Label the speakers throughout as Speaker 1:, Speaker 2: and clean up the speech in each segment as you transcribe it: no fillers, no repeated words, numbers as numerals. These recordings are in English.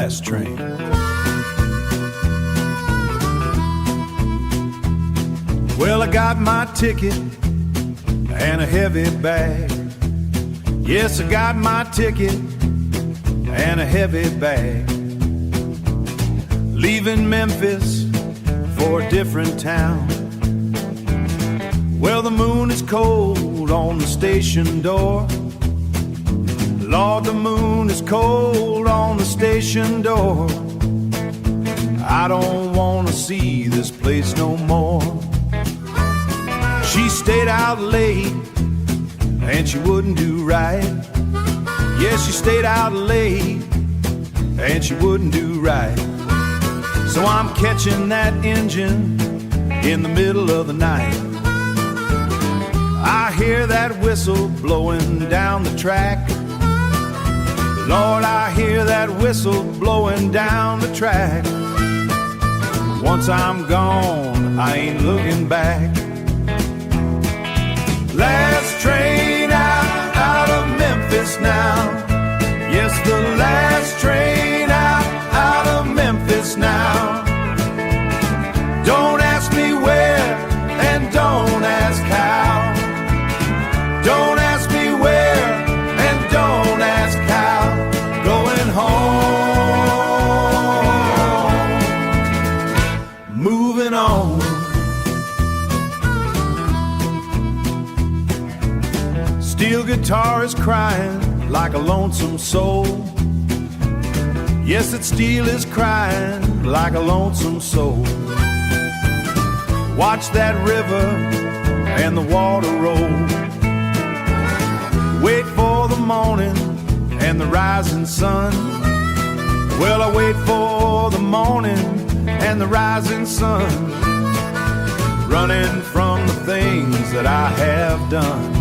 Speaker 1: last train. Well, I got my ticket and a heavy bag. Yes, I got my ticket and a heavy bag. Leaving Memphis for a different town. Well, the moon is cold on the station door. Lord, the moon is cold on the station door. I don't want to see this place no more. She stayed out late and she wouldn't do right. Yes, she stayed out late and she wouldn't do right. So I'm catching that engine in the middle of the night. I hear that whistle blowing down the track. Lord, I hear that whistle blowing down the track. Once I'm gone, I ain't looking back. Last train out of Memphis now. Yes, the last train out of Memphis now. Don't ask me where and don't ask how. Don't ask me where and don't ask how. Going home, moving on. Steel guitar is crying like a lonesome soul. Yes, that steel is crying like a lonesome soul. Watch that river and the water roll. Wait for the morning and the rising sun. Well, I wait for the morning and the rising sun. Running from the things that I have done.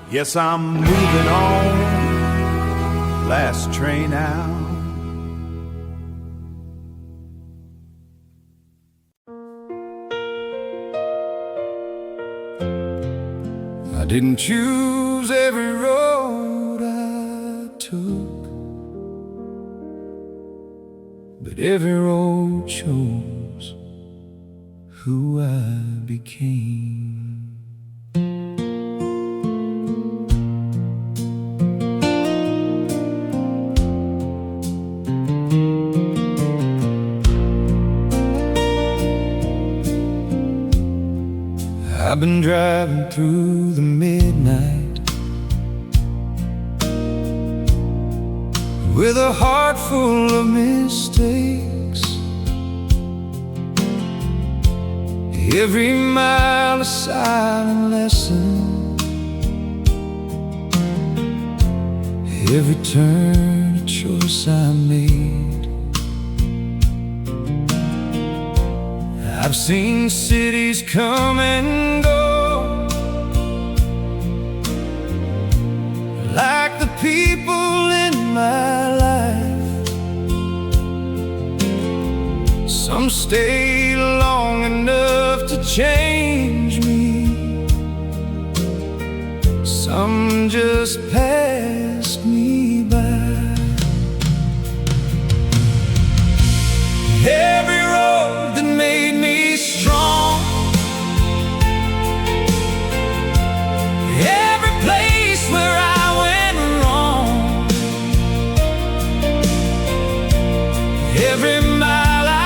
Speaker 1: Yes, I'm moving on, last train out. I didn't choose every road I took, but every road chose who I became. I've been driving through the midnight with a heart full of mistakes. Every mile a silent lesson, every turn a choice I made. I've seen cities come and go, like the people in my life. Some stayed long enough to change me, some just passed me by. Every road that made me strong, every place where I went wrong, every mile I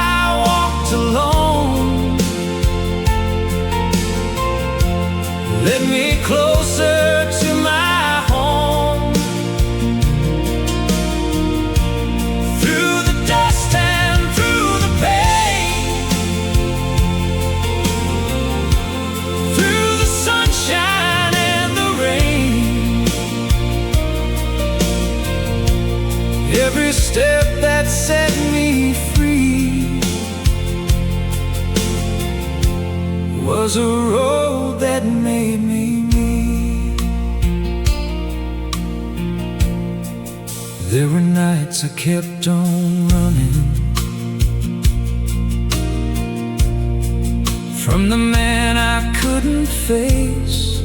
Speaker 1: walked alone led me closer to my home. was a road that made me me. There were nights I kept on running from the man I couldn't face.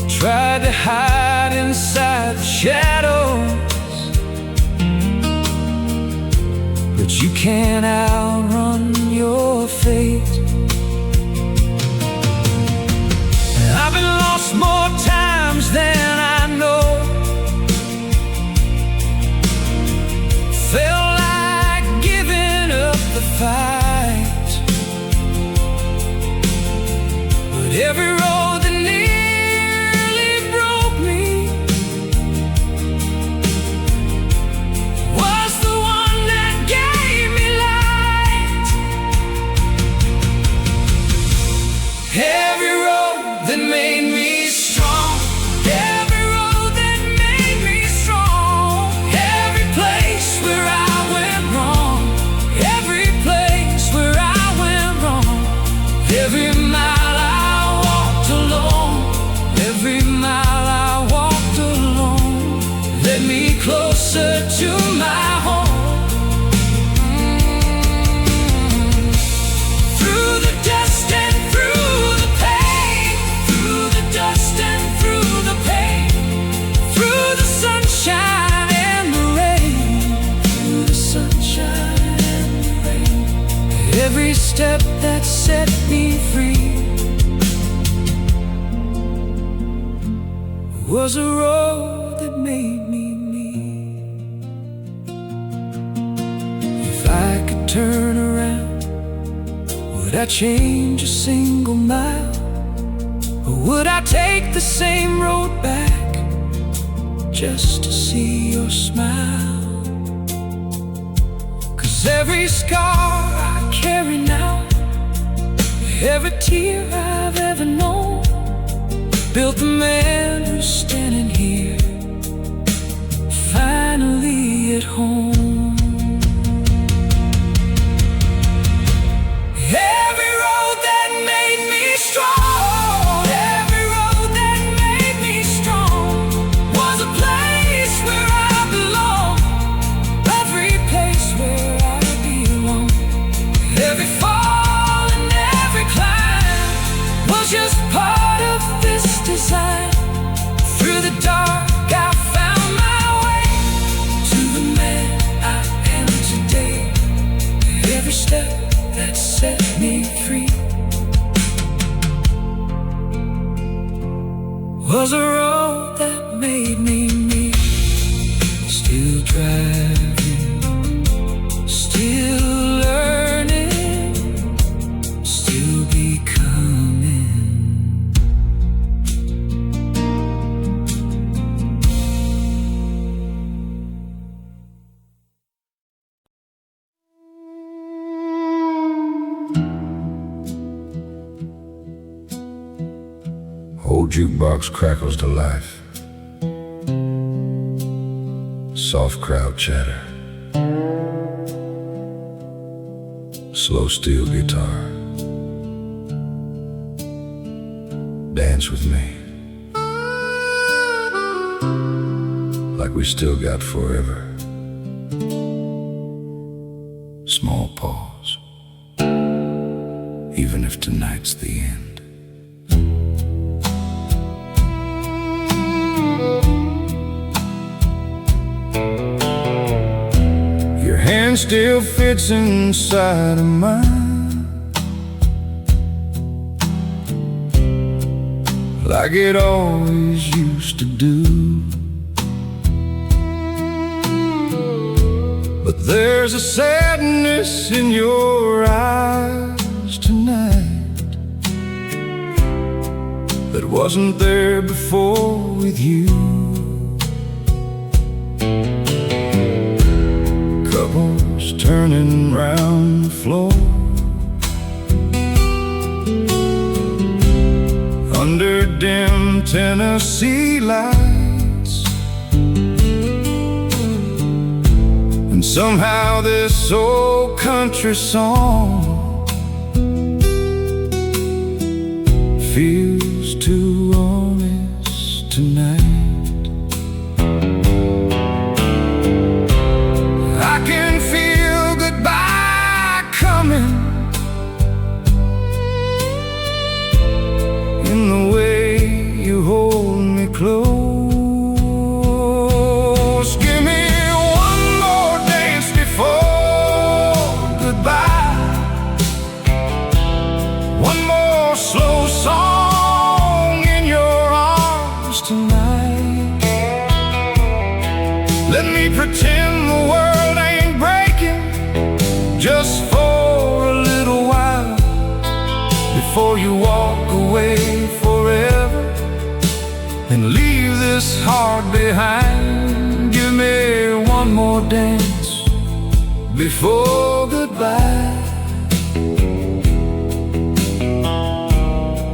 Speaker 1: Tried to hide inside the shadows, but you can't outrun your fate. And I've been lost more times than I know. Felt like giving up the fight, but every road that nearly broke me was the one that gave me light. Every road that made me strong, every road that made me strong, every place where I went wrong, every place where I went wrong, every mile I walked alone, every mile I walked alone led me closer to my home. Through the dust and through the pain, through the dust and through the pain, through the sunshine and the rain, through the sunshine and the rain, every step that set me free was a road that made me me. If I could turn around, would I change a single mile? Or would I take the same road back just to see your smile? 'Cause every scar I carry now, every tear I've ever known, built the man who's standing here, finally at home. Every road that made me strong, every road that made me strong, was a place where I belong, every place where I belong. Every fall and every climb was just part of this design. Through the dark I found my way to the man I am today. Every step that set me free was a road that made me me. Still driving, still learning, still becoming.
Speaker 2: Old jukebox crackles to life. Soft crowd chatter. Slow steel guitar. Dance with me like we still got forever. Small pause, even if tonight's the end. Your hand still fits inside of mine, like it always used to do. But there's a sadness in your eyes tonight that wasn't there before with you. Couples turning round the floor, under dim Tennessee lights, and somehow this old country song feels too honest tonight. I can feel goodbye coming in the way you hold me close. Give me one more dance before goodbye, one more slow song in your arms tonight. Let me pretend the world ain't breaking just for a little while before you walk away forever and leave this heart behind. Give me one more dance before goodbye,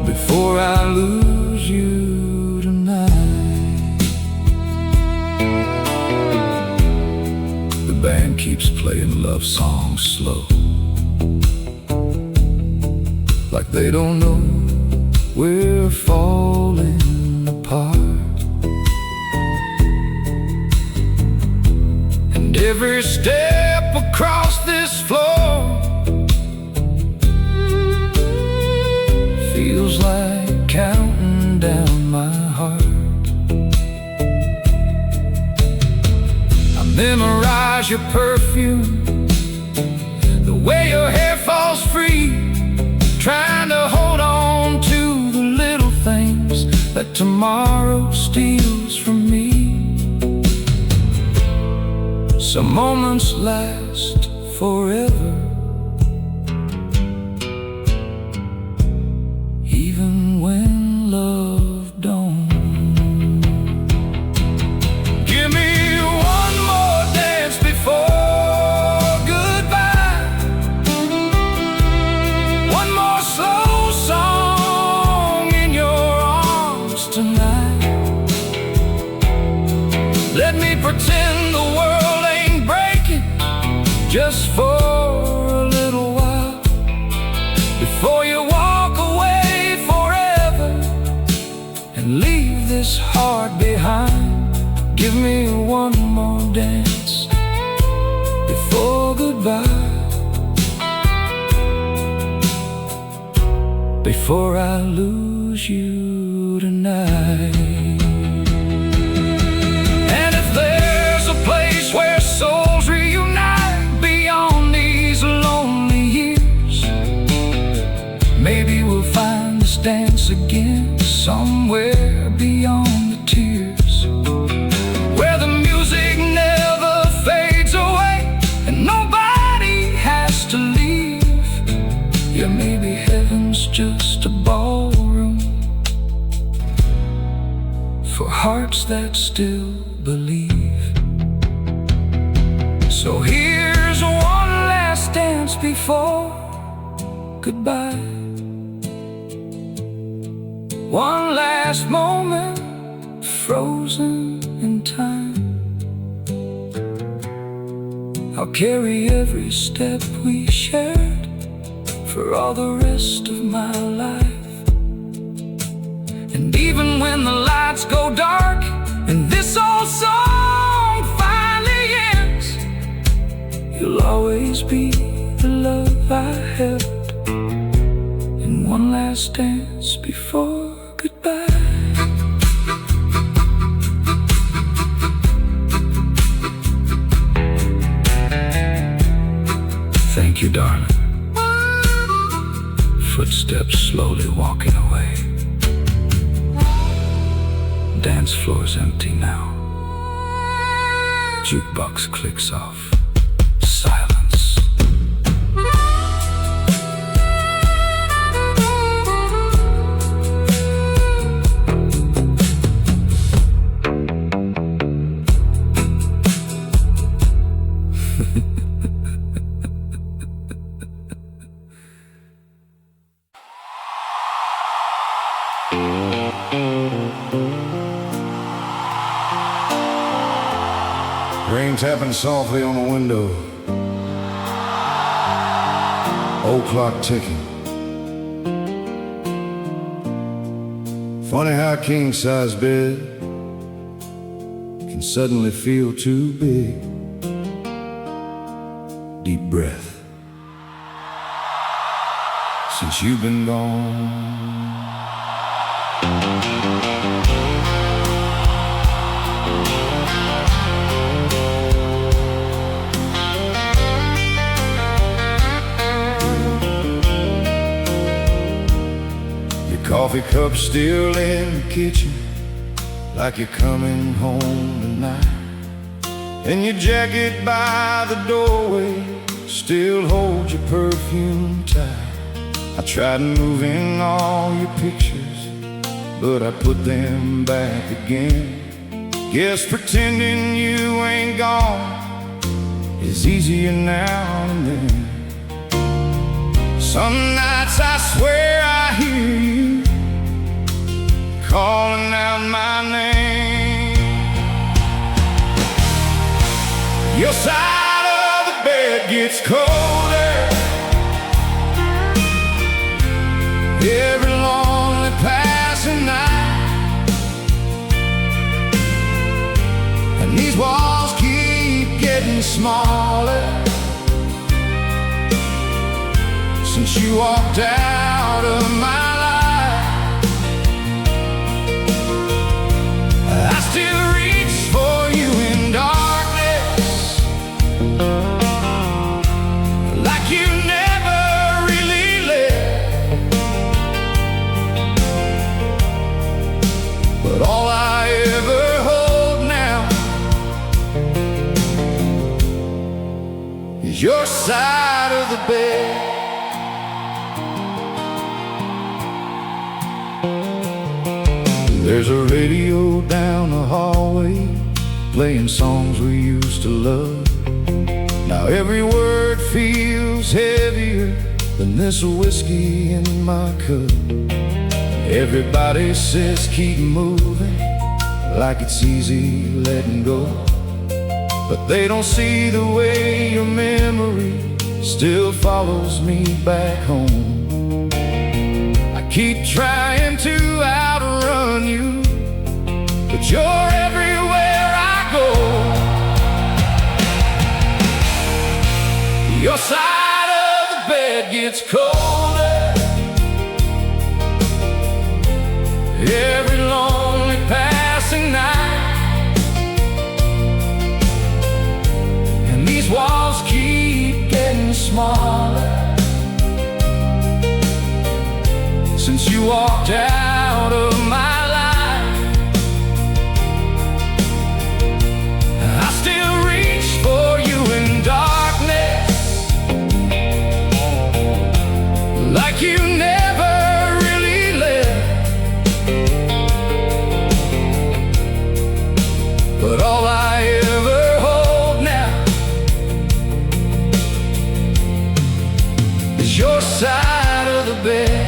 Speaker 2: before I lose you tonight. The band keeps playing love songs slow, like they don't know we're falling apart. And every step across this floor feels like counting down my heart. I memorize your perfume, the way your hair falls free, trying to hold on to the little things that tomorrow steals from me. Some moments last forever, even when love don't. Give me one more dance before goodbye, one more slow song in your arms tonight. Let me pretend the world ain't breaking just for a little while before you walk away forever and leave this heart behind. Give me one more dance before goodbye, before I lose you tonight. And if there's a place where souls reunite beyond these lonely years, maybe we'll find this dance again somewhere beyond the tears, where the music never fades away and nobody has to leave. Yeah, maybe heaven's just a ballroom for hearts that still believe. So here's one last dance before goodbye, one last moment frozen in time. I'll carry every step we shared for all the rest of my life. And even when the lights go dark and this old song finally ends, you'll always be the love I held in one last dance before goodbye. Thank you, darling. Footsteps slowly walking away. Dance floor's empty now. Jukebox clicks off. Silence.
Speaker 3: Rain tapping softly on the window. Old clock ticking. Funny how a king-size bed can suddenly feel too big. Deep breath. Since you've been gone, coffee cup still in the kitchen, like you're coming home tonight. And your jacket by the doorway still holds your perfume tight. I tried moving all your pictures, but I put them back again. Guess pretending you ain't gone is easier now and then. Some nights I swear I hear you calling out my name. Your side of the bed gets colder every lonely passing night, and these walls keep getting smaller since you walked out of my life. I still reach for you in darkness, like you never really lived. But all I ever hold now is your side of the bed. There's a radio down the hallway playing songs we used to love. Now every word feels heavier than this whiskey in my cup. Everybody says keep moving, like it's easy letting go, but they don't see the way your memory still follows me back home. I keep trying to outrun you, but you're everywhere I go. Your side of the bed gets colder every lonely passing night, and these walls keep getting smaller since you walked out of my life. I still reach for you in darkness, like you never really lived. But all I ever hold now is your side of the bed.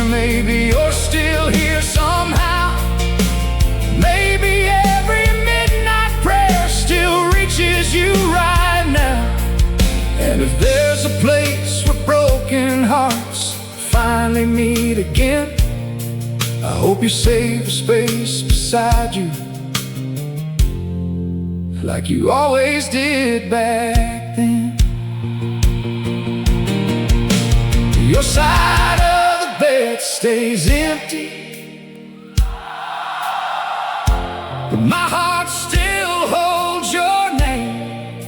Speaker 3: Maybe you're still here somehow. Maybe every midnight prayer still reaches you right now. And if there's a place where broken hearts finally meet again, I hope you save a space beside you, like you always did back then. Your side of the bed stays empty, but my heart still holds your name.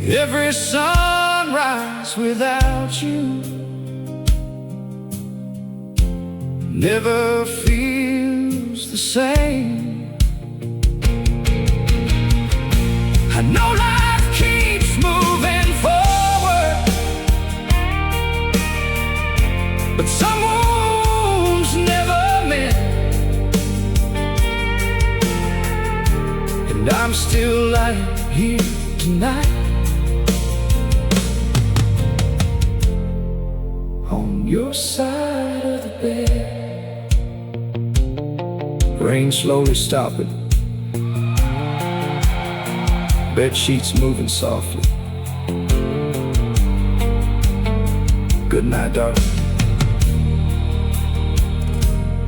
Speaker 3: Every sunrise without you never feels the same. I know life keeps moving forward, but some wounds never mend, and I'm still lying here tonight on your side of the bed. Rain slowly stopping, bed sheets moving softly. Good night, darling,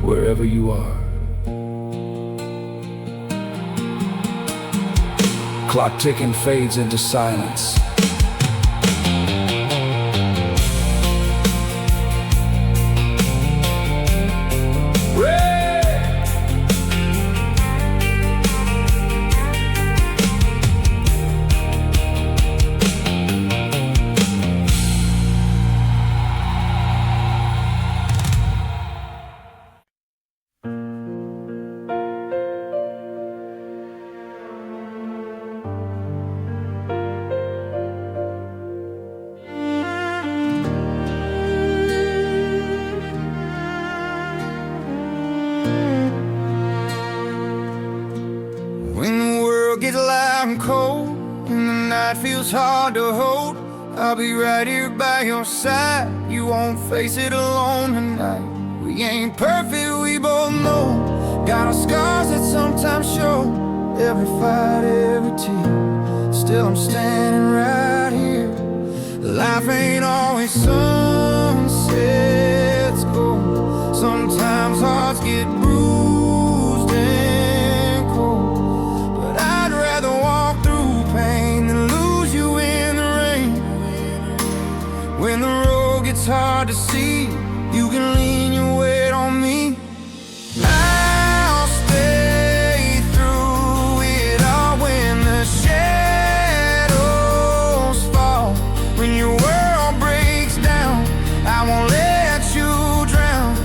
Speaker 3: wherever you are. Clock ticking fades into silence.
Speaker 1: Gets loud and cold, and the night feels hard to hold. I'll be right here by your side. You won't face it alone tonight. We ain't perfect, we both know. Got our scars that sometimes show. Every fight, every tear. Still I'm standing right here. Life ain't always sunsets gold. Sometimes hearts get bruised and cold. When the road gets hard to see, you can lean your weight on me. I'll stay through it all when the shadows fall. When your world breaks down, I won't let you drown.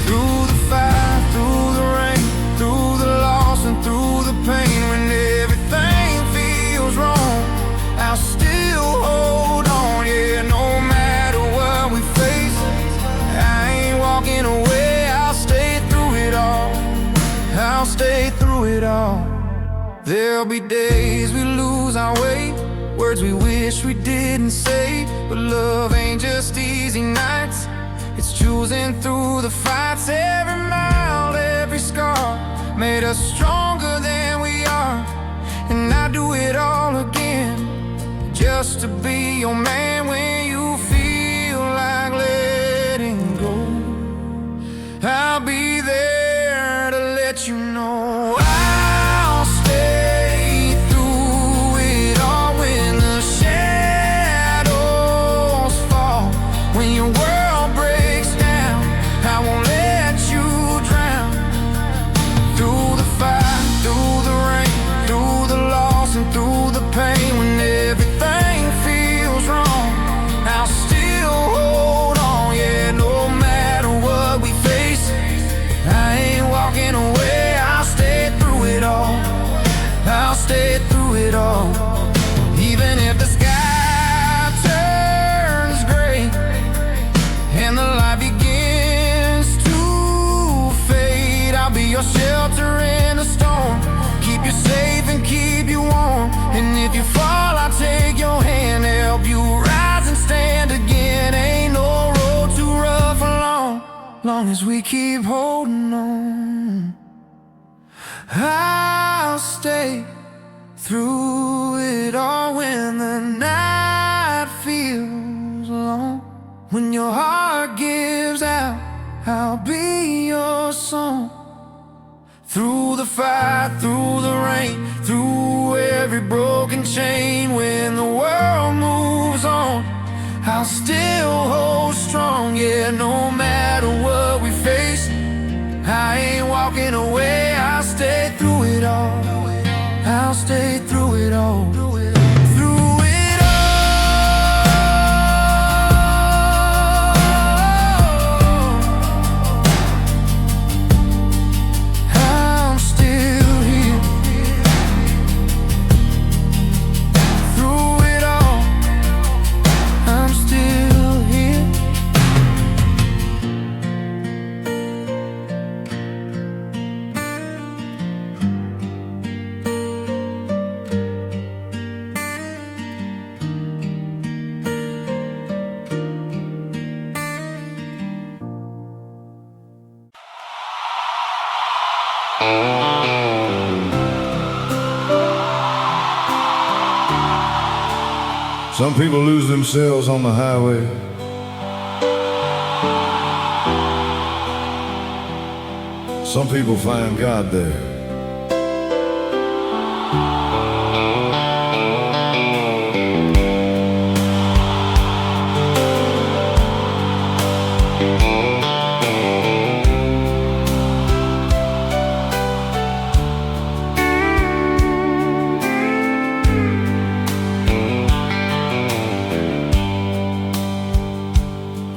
Speaker 1: Through the fire, through the rain, through the loss and through the pain. When everything feels wrong, I'll still hold on, yeah, no matter what we face. I ain't walking away, I'll stay through it all. I'll stay through it all. There'll be days we lose our way, words we wish we didn't say. But love ain't just easy nights, it's choosing through the fights. Every mile, every scar made us stronger than we are. And I do it all again, just to be your man when you feel like letting go. I'll be there to let you know. I'll stay through it all when the shadows fall. When your world breaks down, I won't let you drown. Through the fire, through the rain, through the loss and through the pain. When everything feels wrong, I'll still hold on, yeah, no matter what we face. I ain't walking away, I'll stay through it all. I'll stay through it all. Even if the sky turns gray and the light begins to fade, I'll be your shelter in the storm. Keep you safe and keep you warm. And if you fall, I'll take your hand, help you rise and stand again. Ain't no road too rough or long as we keep holding on. I'll stay through it all when the night feels long. When your heart gives out, I'll be your song. Through the fire, through the rain, through every broken chain. When the world moves on, I'll still hold strong, yeah, no matter what we face. I ain't walking away, I'll stay through it all. I'll stay through it all. Through it all. I'm still here. Through it all, I'm still here.
Speaker 3: Some people lose themselves on the highway. Some people find God there.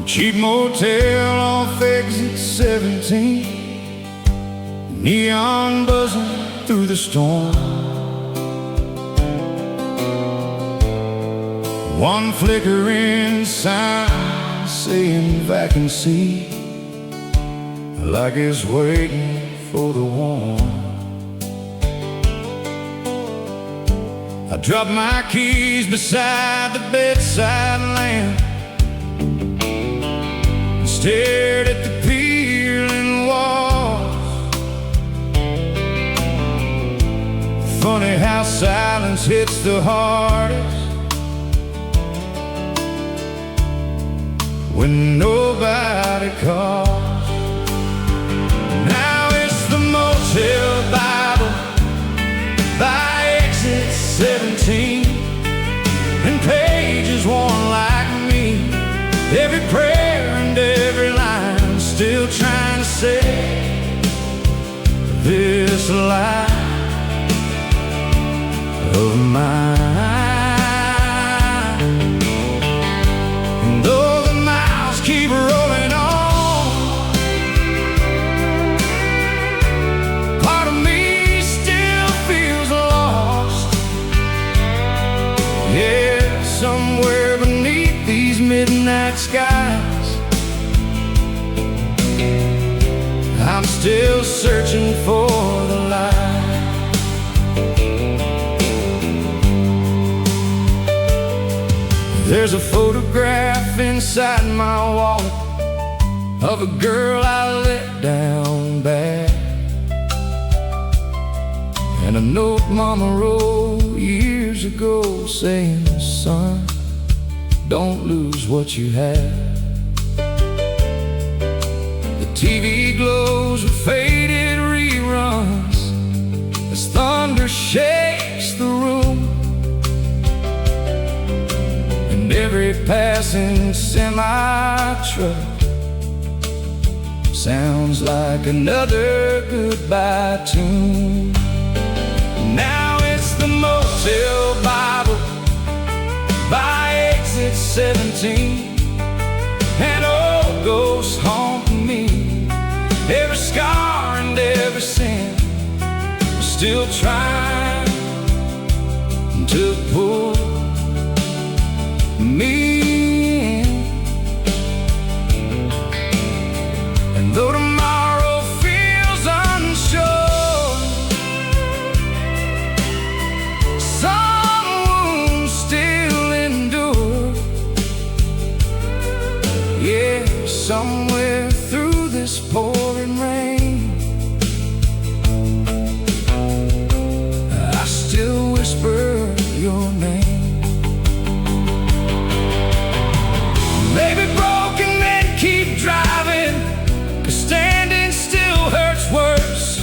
Speaker 3: Cheap motel off exit 17, neon buzzing through the storm. One flickering sign saying vacancy, like it's waiting for the warm. I dropped my keys beside the bedside lamp, stared at the peeling walls. Funny how silence hits the hardest when nobody calls. Now it's the Motel Bible by exit 17, and pages worn like me. Every prayer and every line still trying to save this life of mine. And though the miles keep rolling on, part of me still feels lost. Yeah, somewhere beneath these midnight skies, I'm still searching for the light. There's a photograph inside my wallet of a girl I let down bad, and a note Mama wrote years ago saying, son, don't lose what you have. The TV glows with faded reruns as thunder shakes the room, and every passing semi-truck sounds like another goodbye tune. Now it's the Motel Bible by exit 17, and old ghosts haunt me. Every scar and every sin still trying to pull me in. And though tomorrow feels unsure, some wounds still endure. Yeah, somewhere through this pouring rain, I still whisper your name. Maybe broken men keep driving, 'cause standing still hurts worse.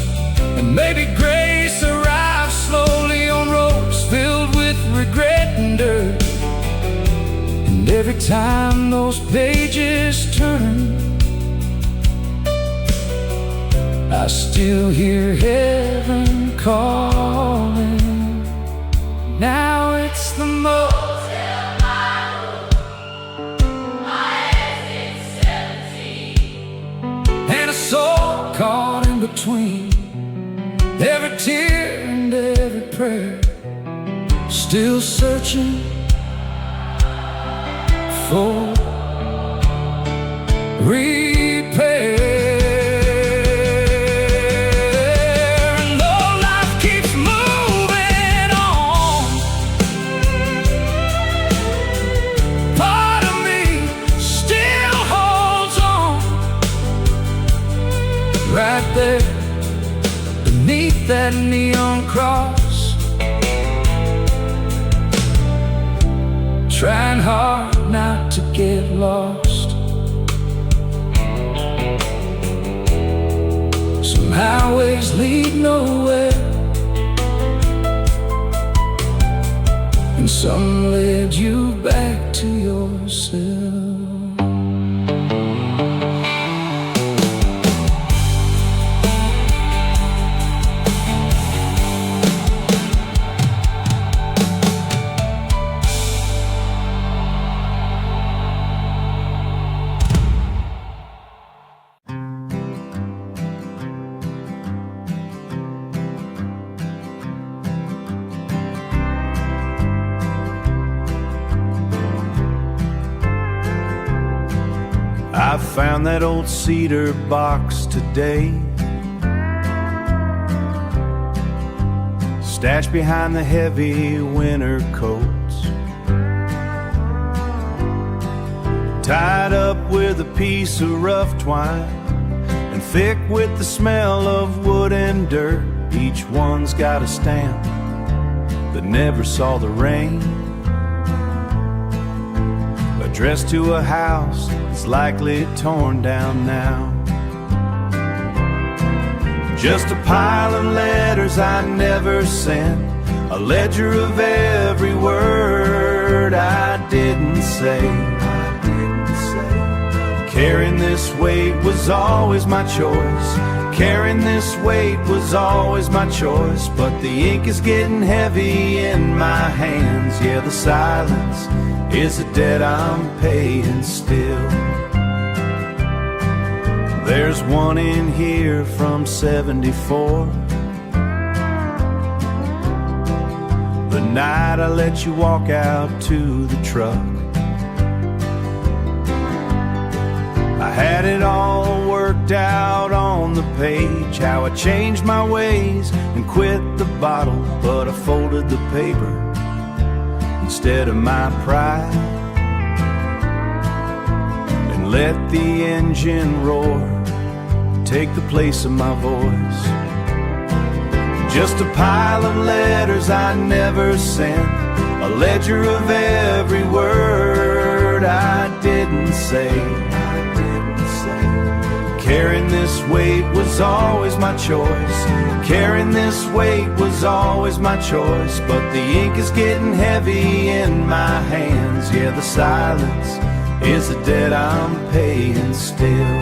Speaker 3: And maybe grace arrives slowly on roads filled with regret and dirt. And every time those pages turn, I still hear heaven calling. Now it's the Motel Bible by exit 17, and a soul caught in between. Every tear and every prayer, still searching for repair. And though life keeps moving on, part of me still holds on. Right there beneath that neon cross,
Speaker 2: trying hard not to get lost. Some highways lead nowhere, and some led you back to yourself.
Speaker 1: I found that old cedar box today, stashed behind the heavy winter coats, tied up with a piece of rough twine and thick with the smell of wood and dirt. Each one's got a stamp that never saw the rain, addressed to a house that's likely torn down now. Just a pile of letters I never sent, a ledger of every word I didn't say. Carrying this weight was always my choice. Carrying this weight was always my choice. But the ink is getting heavy in my hands. Yeah, the silence is a debt I'm paying still. There's one in here from '74, the night I let you walk out to the truck. I had it all worked out on the page, how I changed my ways and quit the bottle. But I folded the paper instead of my pride and let the engine roar take the place of my voice. Just a pile of letters I never sent, a ledger of every word I didn't say. Carrying this weight was always my choice. Carrying this weight was always my choice. But the ink is getting heavy in my hands. Yeah, the silence is a debt I'm paying still.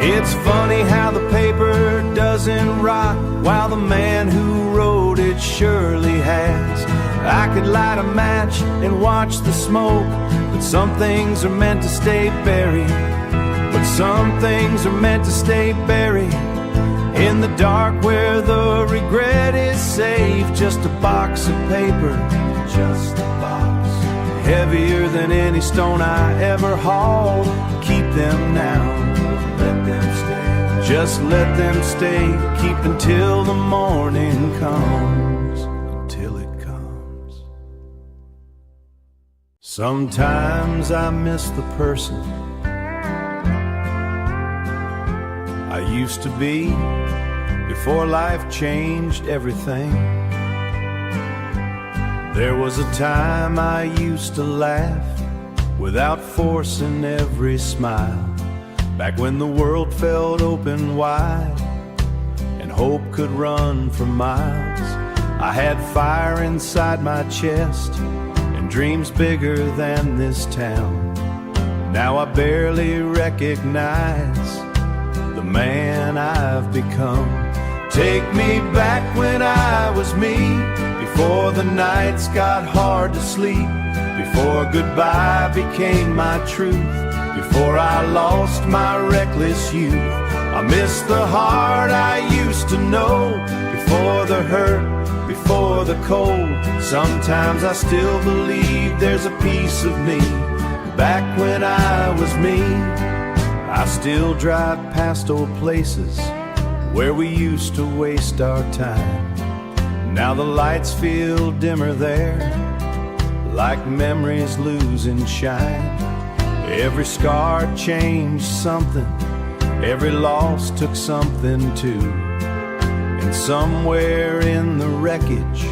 Speaker 1: It's funny how the paper doesn't rot, while the man who wrote it surely has. I could light a match and watch the smoke, but some things are meant to stay buried. But some things are meant to stay buried in the dark where the regret is safe. Just a box of paper, just a box, heavier than any stone I ever hauled. Keep them now, let them stay. Just let them stay, keep until the morning comes, until it comes. Sometimes I miss the person I used to be before life changed everything. There was a time I used to laugh without forcing every smile, back when the world felt open wide and hope could run for miles. I had fire inside my chest and dreams bigger than this town. Now I barely recognize the man I've become. Take me back when I was me, before the nights got hard to sleep, before goodbye became my truth, before I lost my reckless youth. I miss the heart I used to know, before the hurt, before the cold. Sometimes I still believe there's a piece of me back when I was me. I still drive past old places where we used to waste our time. Now the lights feel dimmer there, like memories losing shine. Every scar changed something, every loss took something too. And somewhere in the wreckage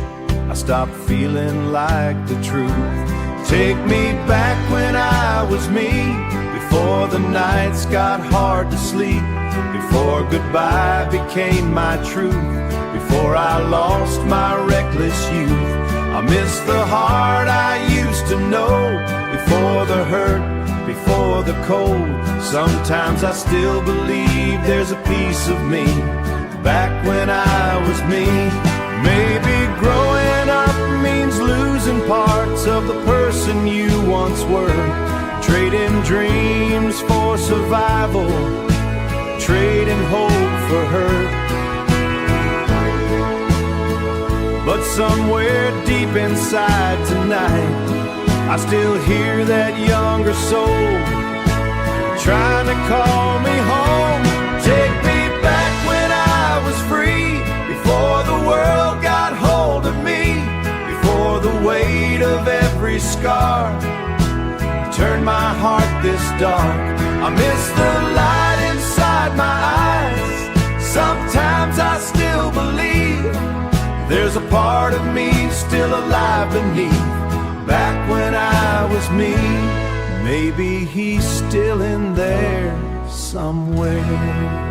Speaker 1: I stopped feeling like the truth. Take me back when I was me, before the nights got hard to sleep, before goodbye became my truth, before I lost my reckless youth. I miss the heart I used to know, before the hurt, before the cold. Sometimes I still believe there's a piece of me back when I was me. Maybe growing up means losing parts of the person you once were, trading dreams for survival, trading hope for hurt. But somewhere deep inside tonight, I still hear that younger soul trying to call me home. Take me back when I was free, before the world got hold of me, before the weight of every scar turned my heart this dark. I miss the light inside my eyes. Sometimes I still believe there's a part of me still alive beneath, back when I was me. Maybe he's still in there somewhere.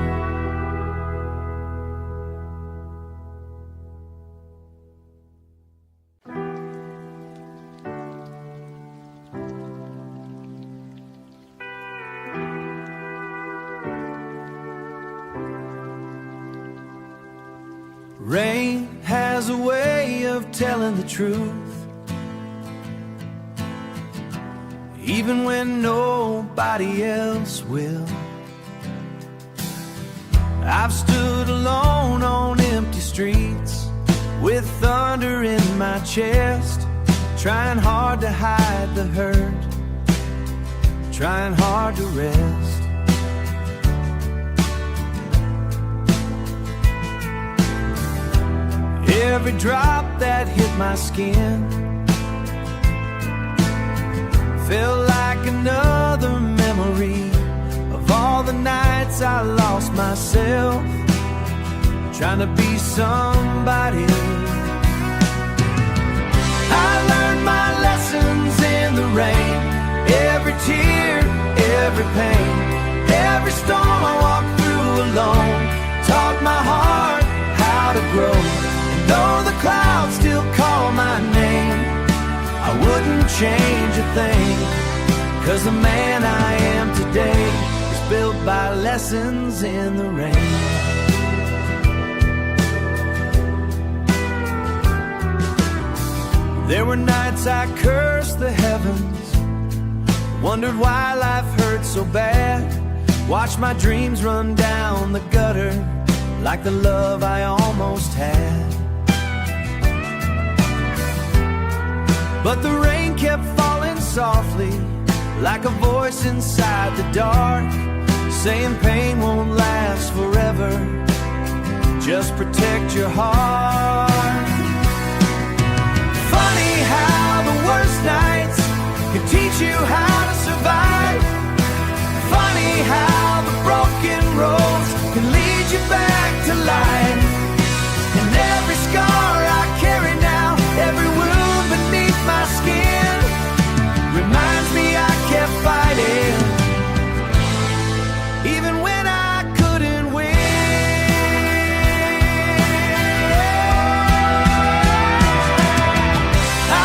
Speaker 1: Rain has a way of telling the truth, even when nobody else will. I've stood alone on empty streets, with thunder in my chest, trying hard to hide the hurt, trying hard to rest. Every drop that hit my skin felt like another memory of all the nights I lost myself, trying to be somebody. I learned my lessons in the rain, every tear, every pain, every storm I walked through alone taught my heart how to grow. Though the clouds still call my name, I wouldn't change a thing, 'cause the man I am today is built by lessons in the rain. There were nights I cursed the heavens, wondered why life hurt so bad, watched my dreams run down the gutter like the love I almost had. But the rain kept falling softly, like a voice inside the dark, saying pain won't last forever, just protect your heart. Funny how the worst nights can teach you how to survive. Funny how the broken roads can lead you back to life. And every scar I carry now, every wound beneath my skin, reminds me I kept fighting, even when I couldn't win.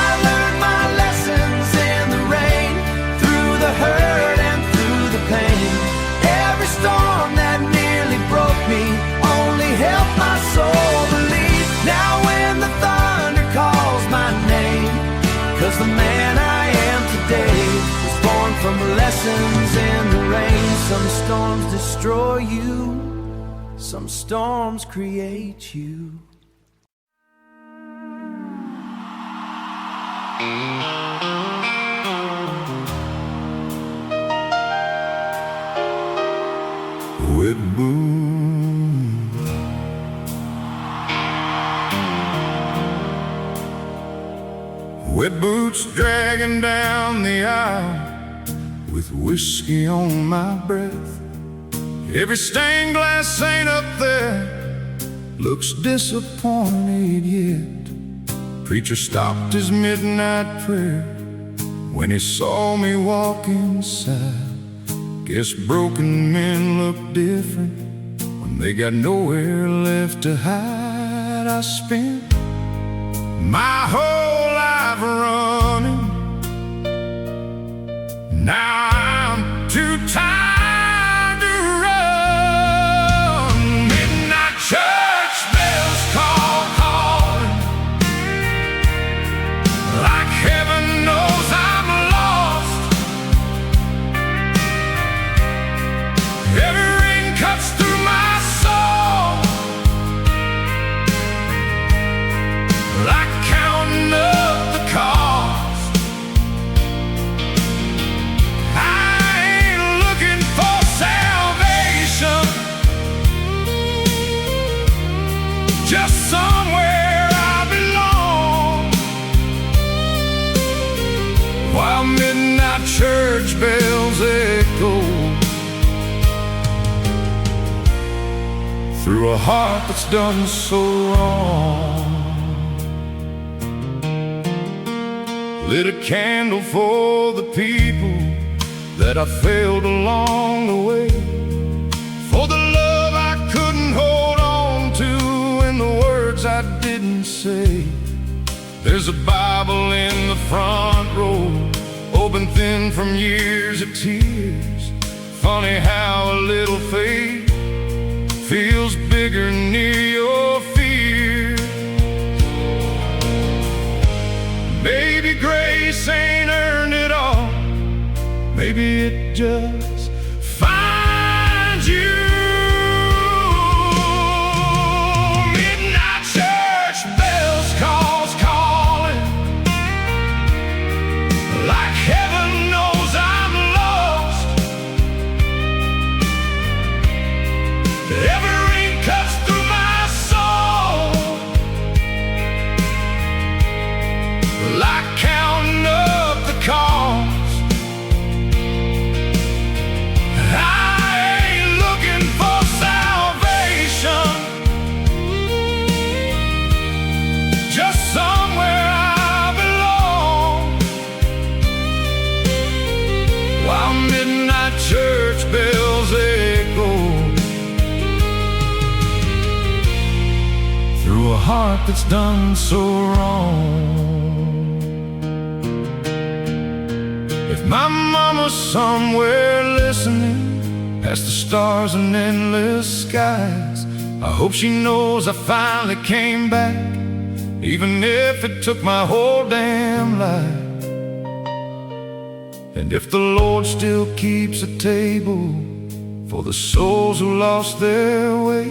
Speaker 1: I learned my lessons in the rain, through the hurt and through the pain. Every storm that nearly broke me only helped my soul believe. Now when the thunder calls my name, 'cause the man I am today was born from lessons in the rain. Some storms destroy you, some storms create you.
Speaker 3: Wet moon, wet boots dragging down the aisle, with whiskey on my breath. Every stained glass saint up there looks disappointed yet preacher stopped his midnight prayer when he saw me walk inside. Guess broken men look different when they got nowhere left to hide. I spent my whole life running. Now I'm too tired to run. Midnight church bells calling, like heaven knows I'm lost. Every ring cuts through my soul, like counting up the cost. I ain't looking for salvation, just somewhere I belong. While midnight church bells echo through a heart that's done so wrong. Lit a candle for the people that I failed along the way, for the love I couldn't hold on to and the words I didn't say. There's a Bible in the front row, open thin from years of tears. Funny how a little faith feels bigger near your fear. Maybe grace ain't earned it all, maybe it just finds you. Midnight church bells calling, like heaven knows I'm lost. Every ring cuts through my soul, like counting up the cost. I ain't looking for salvation, just somewhere I belong. While midnight church bells echo through a heart that's done so wrong. If my mama's somewhere listening, past the stars and endless skies, I hope she knows I finally came back, even if it took my whole damn life. And if the Lord still keeps a table for the souls who lost their way,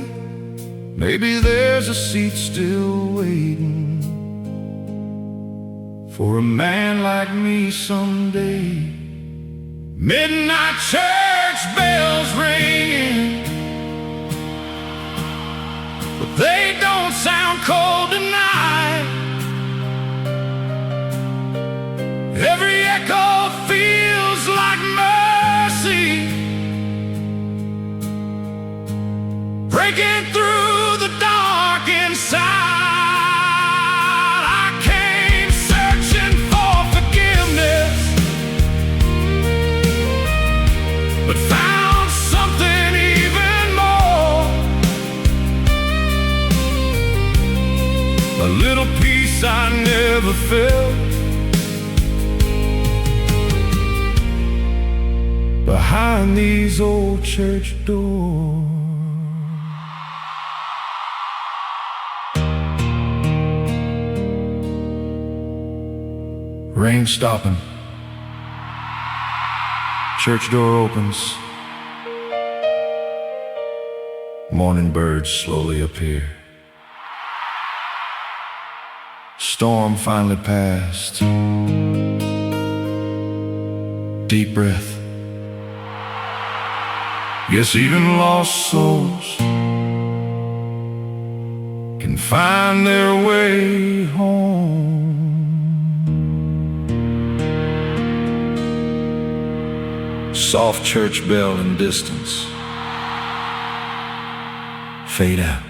Speaker 3: maybe there's a seat still waiting for a man like me someday. Midnight church bells ringing, but they don't sound cold tonight. Every echo feels like mercy, breaking through the dark inside. I came searching for forgiveness, but found something even more. A little peace I never felt behind these old church doors. Rain stopping, church door opens, morning birds slowly appear. Storm finally passed. Deep breath. Guess even lost souls can find their way home. Soft church bell in distance fade out.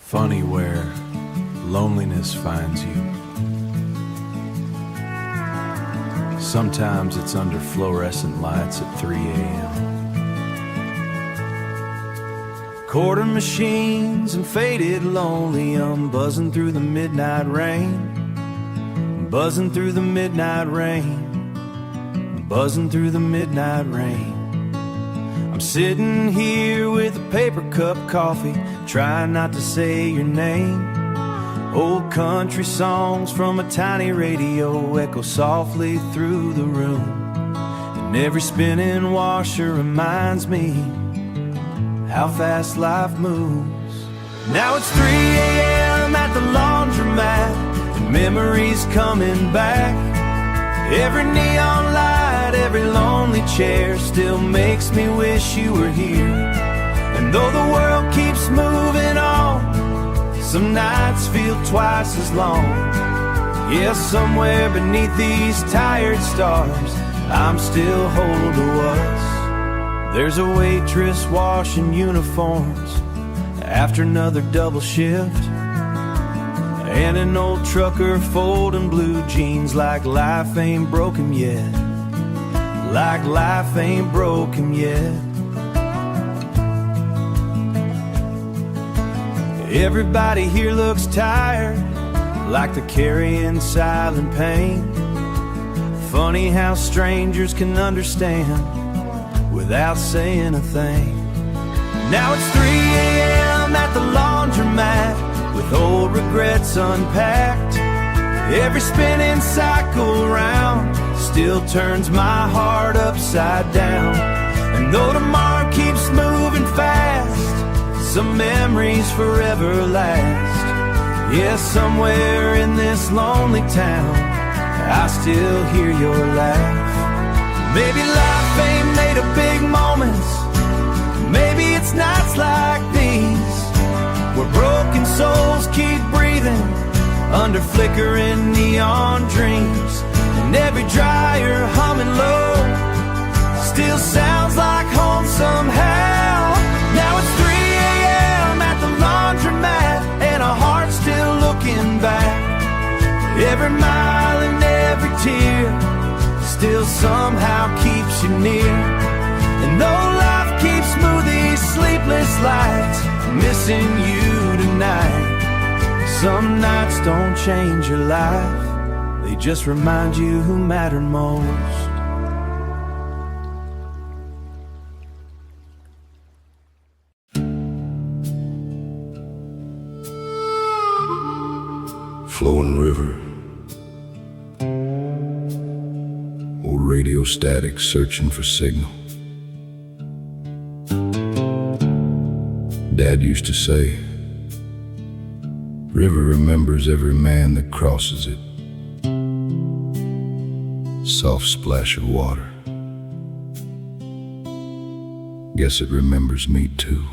Speaker 1: funny where loneliness finds you. Sometimes it's under fluorescent lights at 3 a.m. Quarter machines and faded lonely, I'm buzzing through the midnight rain, buzzing through the midnight rain, buzzing through the midnight rain. I'm sitting here with a paper cup coffee, trying not to say your name. Old country songs from a tiny radio echo softly through the room, and every spinning washer reminds me how fast life moves. Now it's 3 a.m. at the laundromat, and memories coming back. Every neon light, every lonely chair still makes me wish you were here. And though the world keeps moving on, some nights feel twice as long. Yeah, somewhere beneath these tired stars, I'm still holding to us. There's a waitress washing uniforms after another double shift, and an old trucker folding blue jeans like life ain't broken yet, like life ain't broken yet. Everybody here looks tired, like they're carrying silent pain. Funny how strangers can understand without saying a thing. Now it's 3 a.m. at the laundromat, with old regrets unpacked. Every spinning cycle round still turns my heart upside down. And though tomorrow keeps moving fast, some memories forever last. Yeah, somewhere in this lonely town, I still hear your laugh. Maybe life ain't made of big moments, maybe it's nights like these, where broken souls keep breathing under flickering neon dreams. And every dryer humming low still sounds like home somehow. Now it's 3 a.m. at the laundromat, and a heart still looking back. Every mile and every tear still somehow keeps you near. And though life keeps smooth these sleepless lights, missing you tonight. Some nights don't change your life, they just remind you who mattered most.
Speaker 3: Flowing river, old radio static searching for signal. Dad used to say, river remembers every man that crosses it. Soft splash of water, guess it remembers me too.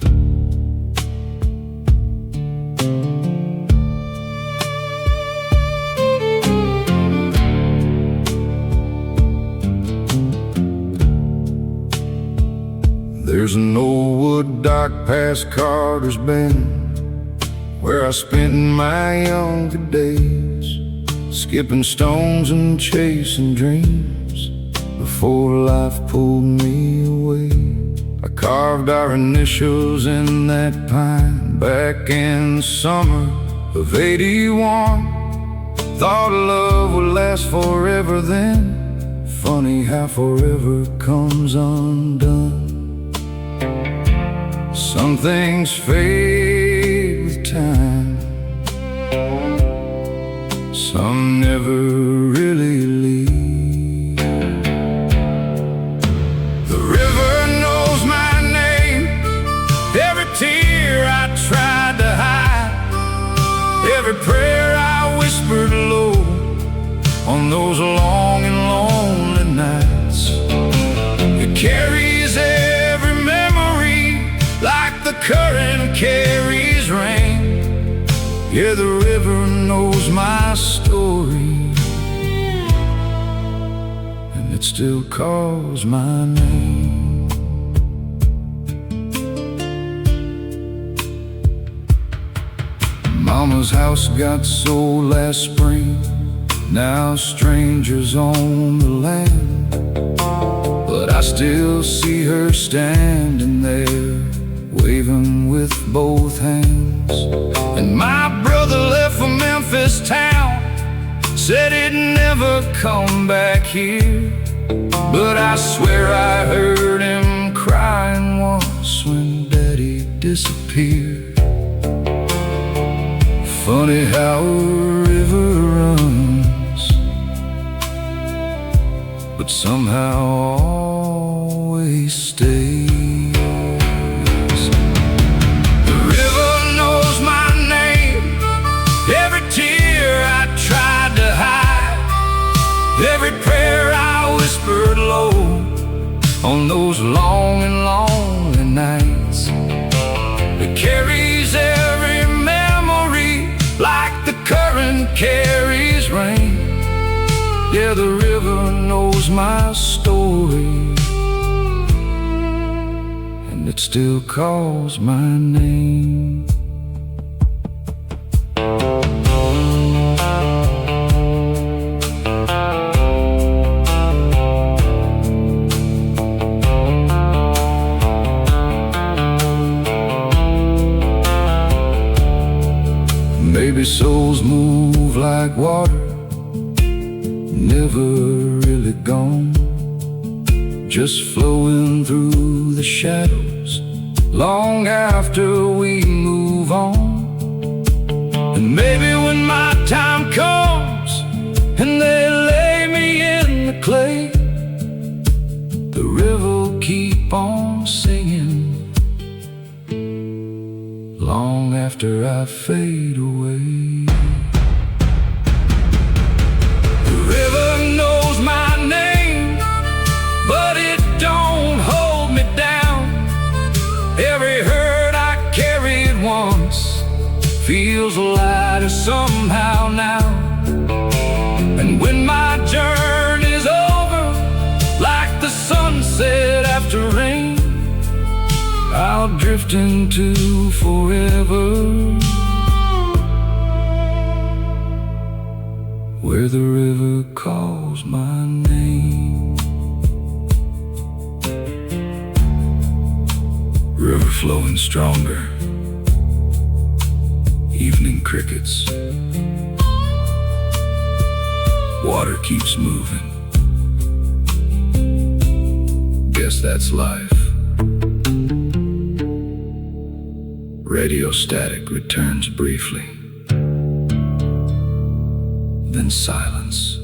Speaker 3: There's an old wood dock past Carter's Bend, where I spent my younger days, skipping stones and chasing dreams, before life pulled me away. I carved our initials in that pine back in the summer of '81. Thought love would last forever then. Funny how forever comes undone. Some things fade with time, some never really leave. The river knows my name, every tear I tried to hide, every prayer I whispered low on those long and lonely nights. It carries every memory like the current carries rain. Yeah, the river knows my story, and it still calls my name. Mama's house got sold last spring, now strangers own the land. But I still see her standing there, waving with both hands. And my brother left for Memphis town, said he'd never come back here. But I swear I heard him crying once when Daddy disappeared. Funny how a river runs, but somehow always stays. The river knows my name, every tear I tried to hide, every prayer I whispered low on those long and lonely nights. It carries every memory like the current carries rain. Yeah, the river knows my story, and it still calls my name. Maybe souls move like water, never really gone, just flowing through the shadows long after we move on. And maybe when my time comes and they lay me in the clay, the river will keep on singing long after I fade away. The river knows my name, but it don't hold me down. Every hurt I carried once feels lighter somehow now. And when my journey's over, like the sunset after rain, I'll drift into forever, where the river calls my name. River flowing stronger, evening crickets, water keeps moving. Guess that's life. Radio static returns briefly, then silence.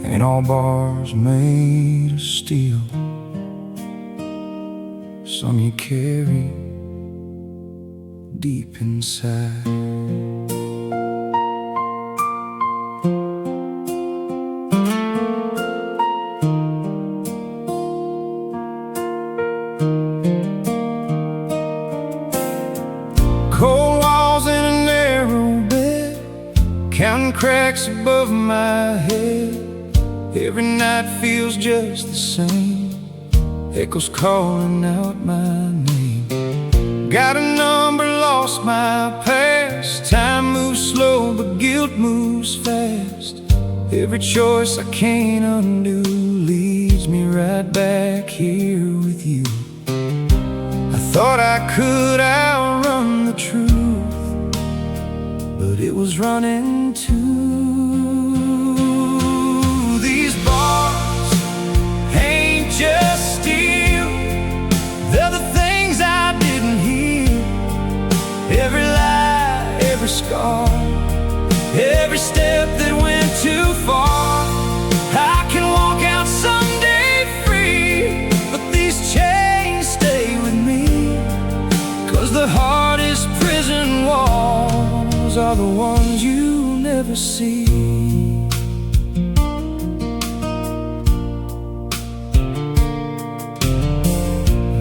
Speaker 3: Ain't all bars made of steel, some you carry deep inside. Cold walls in a narrow bed, counting cracks above my head. Every night feels just the same, echoes calling out my name. Got a number, lost my past. Time moves slow, but guilt moves fast. Every choice I can't undo leads me right back here with you. I thought I could outrun the truth, but it was running too. These bars ain't just steel, they're the things I didn't heal. Every lie, every scar, every step that went too far. I can walk out someday free, but these chains stay with me. 'Cause the hardest prison walls are the ones you never see.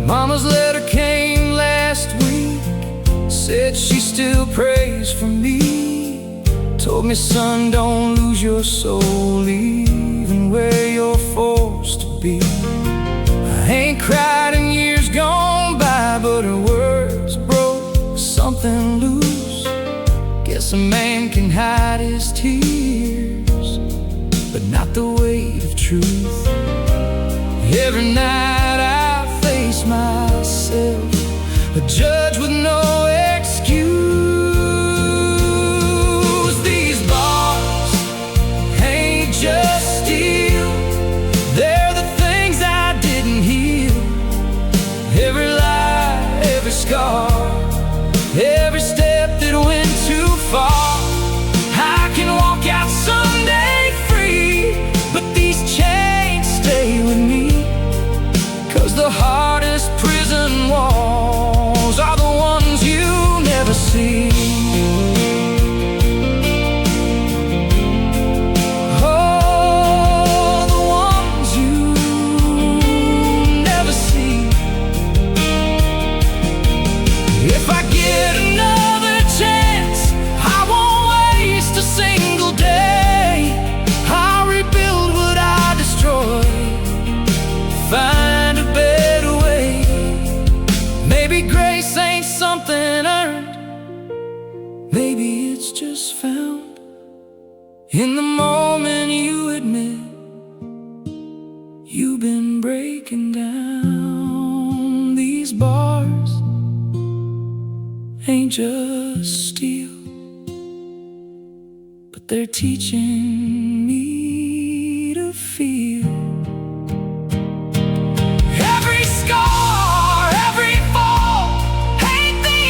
Speaker 2: Mama's letter came last week, said she still prays for me. Told me, son, don't lose your soul, even where you're forced to be. I ain't cried in years gone by, but her words broke something loose. Guess a man can hide his tears, but not the weight of truth. Every night I face myself, a judge with no excuse. These bars ain't just steel, they're the things I didn't heal. Every lie, every scar, every step that went too far. I can walk out someday free, but these chains stay with me. 'Cause the hardest prison walls are the ones you never see. Oh, the ones you never see. If I get another chance, I won't waste a single day. I'll rebuild what I destroyed, find a better way. Maybe grace ain't something earned, maybe it's just found in the moment you admit you've been breaking down. These bars ain't just steel, but they're teaching me to feel. Every scar, every fall ain't the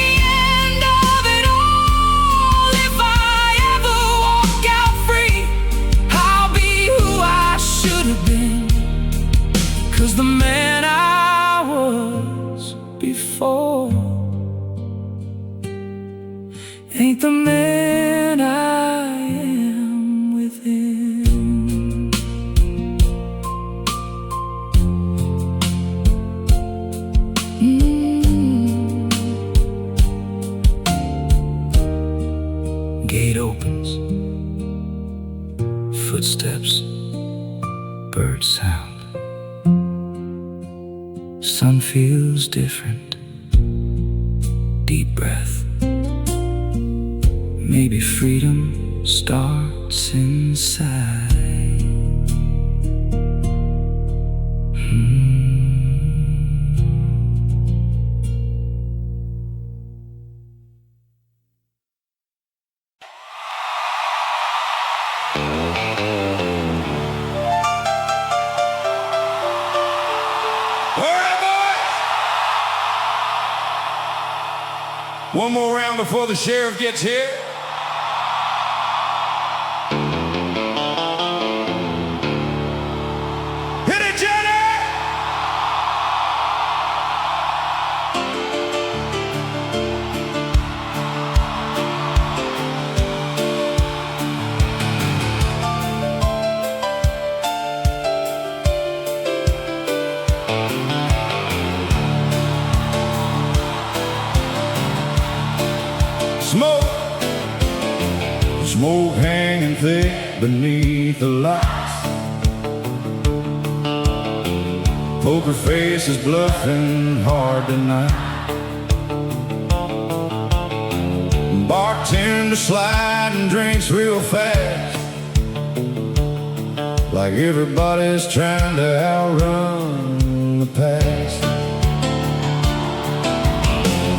Speaker 2: end of it all. If I ever walk out free, I'll be who I should have been. 'Cause the man I was before ain't the man I am within. Gate opens, footsteps, bird sound. Sun feels different, deep breath. Maybe freedom starts inside.
Speaker 4: One more round before the sheriff gets here. Hit it, Jenny!
Speaker 3: Smoke, smoke hanging thick beneath the lights. Poker face is bluffing hard tonight. Bartender sliding drinks real fast, like everybody's trying to outrun the past.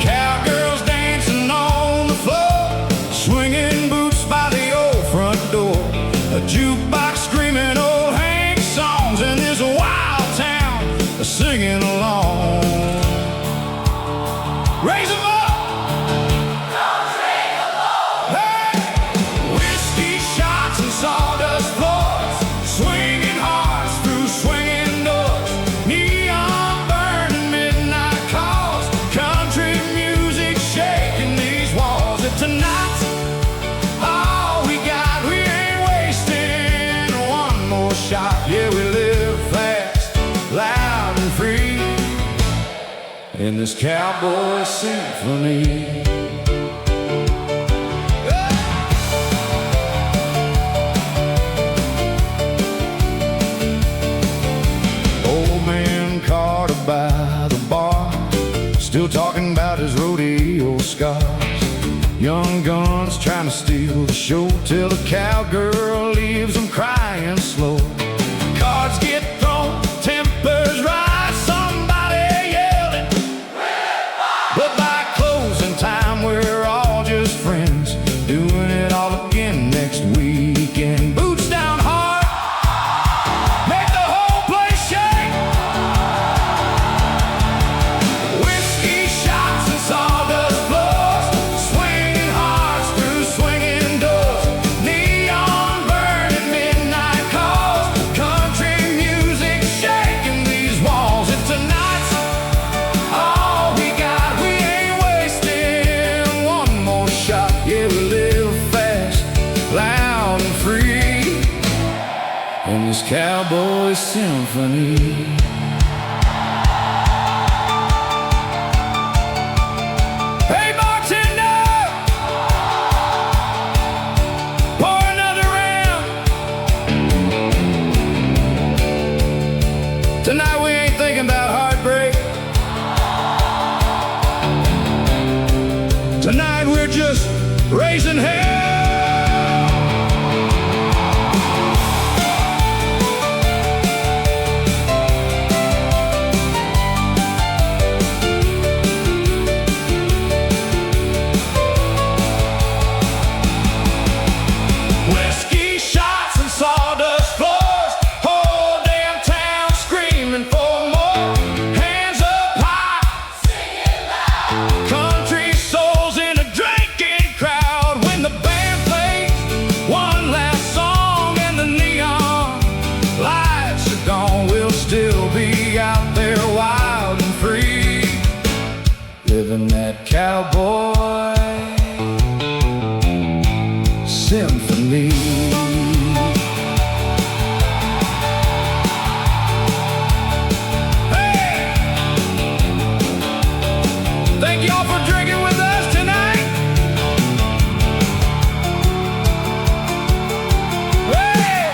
Speaker 3: Cowgirls dancing on the floor, swinging boots by the old front door. A jukebox screaming old Hank songs in this wild town, singing along. Raise 'em up! Hey! Whiskey shots and sawdust floors, swinging hearts through swinging doors. Neon burning midnight calls, country music shaking these walls. And tonight, all we got, we ain't wasting one more shot. Yeah, we live fast, loud and free. in this cowboy symphony. Old man Carter by the bar, still talking about his rodeo scars. Young guns trying to steal the show, till the cowgirl leaves them crying slow. Cards get thrown, tempers rise, somebody yelling, but by closing time we're all just friends, doing it all again next weekend. Boots down hard, make the whole place shake. Whiskey shots and sawdust floors, swinging hearts through swinging doors. Neon burning midnight calls, country music shaking these walls. If tonight's all we got, we ain't wasting one more shot. Yeah, we live fast, loud and free in this cowboy symphony. Hey bartender, pour another round. Tonight we ain't thinking about heartbreak. Tonight we're just raising hell. Whiskey shots and sawdust floors, whole damn town screaming for more. Hands up high, singing loud. Country souls in a drinking crowd. When the band plays one last song and the neon lights are gone, we'll still be out there wild and free, living that cowboy symphony. Hey! Thank y'all for drinking with us tonight. Hey!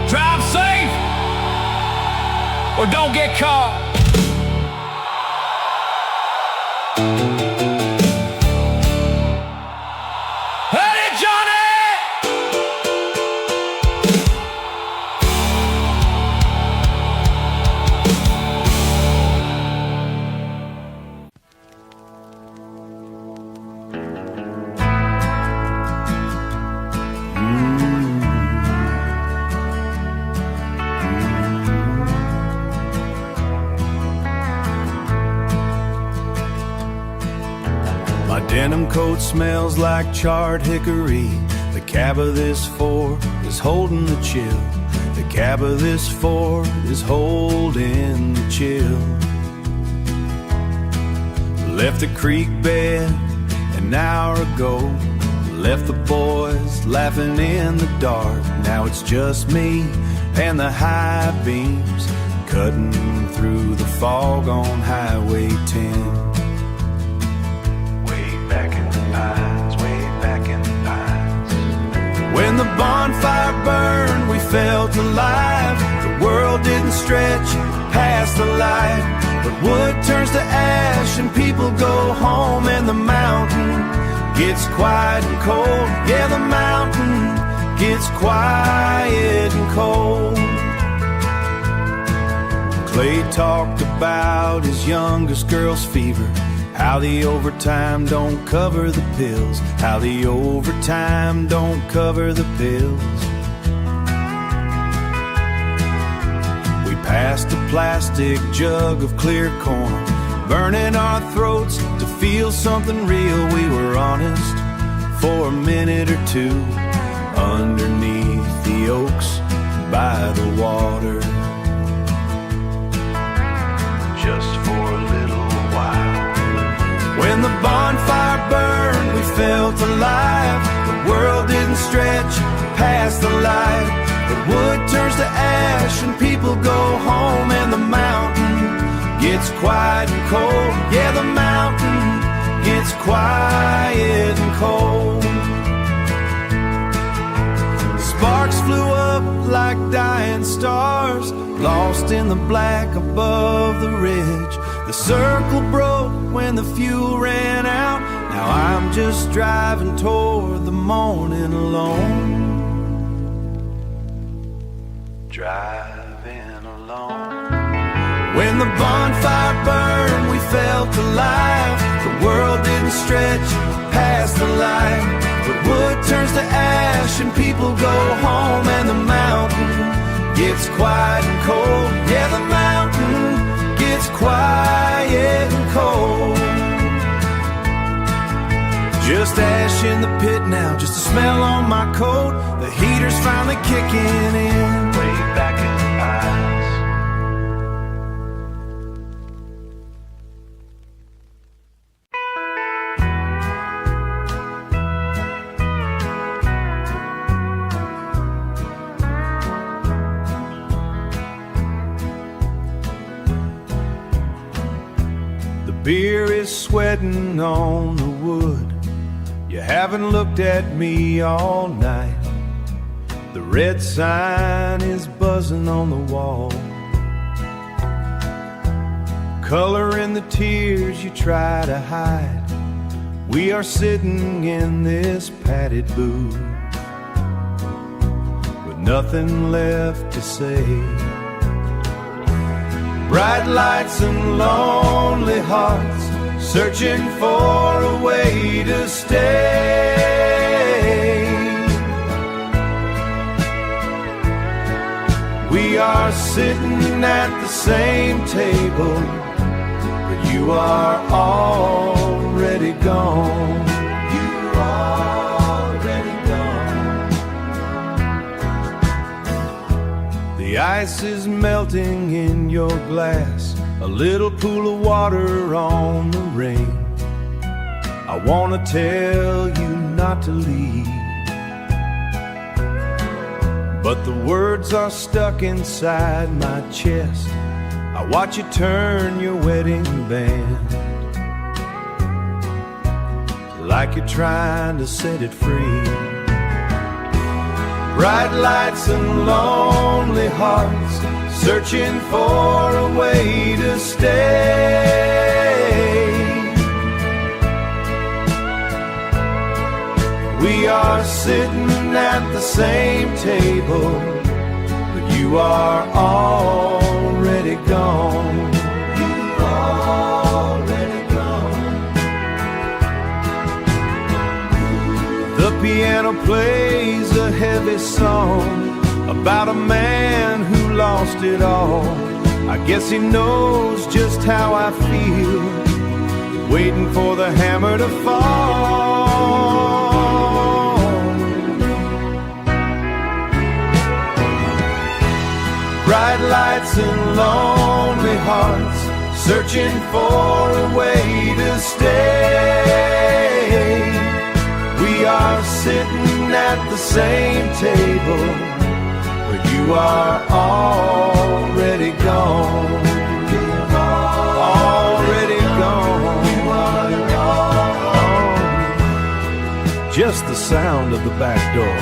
Speaker 3: Drive safe or don't get caught. Hey, Johnny!
Speaker 1: My denim coat smells like charred hickory. The cab of this Ford is holding the chill. The cab of this Ford is holding the chill. Left the creek bed an hour ago. Left the boys laughing in the dark. Now it's just me and the high beams cutting through the fog on Highway 10. Back in the pines, way back in the pines. When the bonfire burned, we felt alive. The world didn't stretch past the light, but wood turns to ash and people go home, and the mountain gets quiet and cold. Yeah, the mountain gets quiet and cold. Clay talked about his youngest girl's fever, how the overtime don't cover the pills, how the overtime don't cover the pills. We passed a plastic jug of clear corn, burning our throats to feel something real. We were honest for a minute or two underneath the oaks by the water, just for a little while. When the bonfire burned, we felt alive. The world didn't stretch past the light, but wood turns to ash and people go home, and the mountain gets quiet and cold. Yeah, the mountain gets quiet and cold. Sparks flew up like dying stars, lost in the black above the ridge. The circle broke when the fuel ran out. Now I'm just driving toward the morning alone. Driving alone. When the bonfire burned, we felt alive. The world didn't stretch past the light, but wood turns to ash and people go home, and the mountain gets quiet and cold. Yeah, the mountain gets quiet and cold. Just ash in the pit now, just a smell on my coat. The heater's finally kicking in, way back in the eyes. Beer is sweating on the wood. You haven't looked at me all night. The red sign is buzzing on the wall, color in the tears you try to hide. We are sitting in this padded booth with nothing left to say. Bright lights and lonely hearts, searching for a way to stay. We are sitting at the same table, but you are already gone. You are already gone. The ice is melting in your glass, a little pool of water on the rain. I wanna tell you not to leave, but the words are stuck inside my chest. I watch you turn your wedding band, like you're trying to set it free. Bright lights and lonely hearts, searching for a way to stay. We are sitting at the same table, but you are already gone. You are already gone. The piano plays a heavy song about a man who lost it all. I guess he knows just how I feel, waiting for the hammer to fall. Bright lights and lonely hearts, searching for a way to stay. We are sitting at the same table, but you are already gone. Already gone. Just the sound of the back door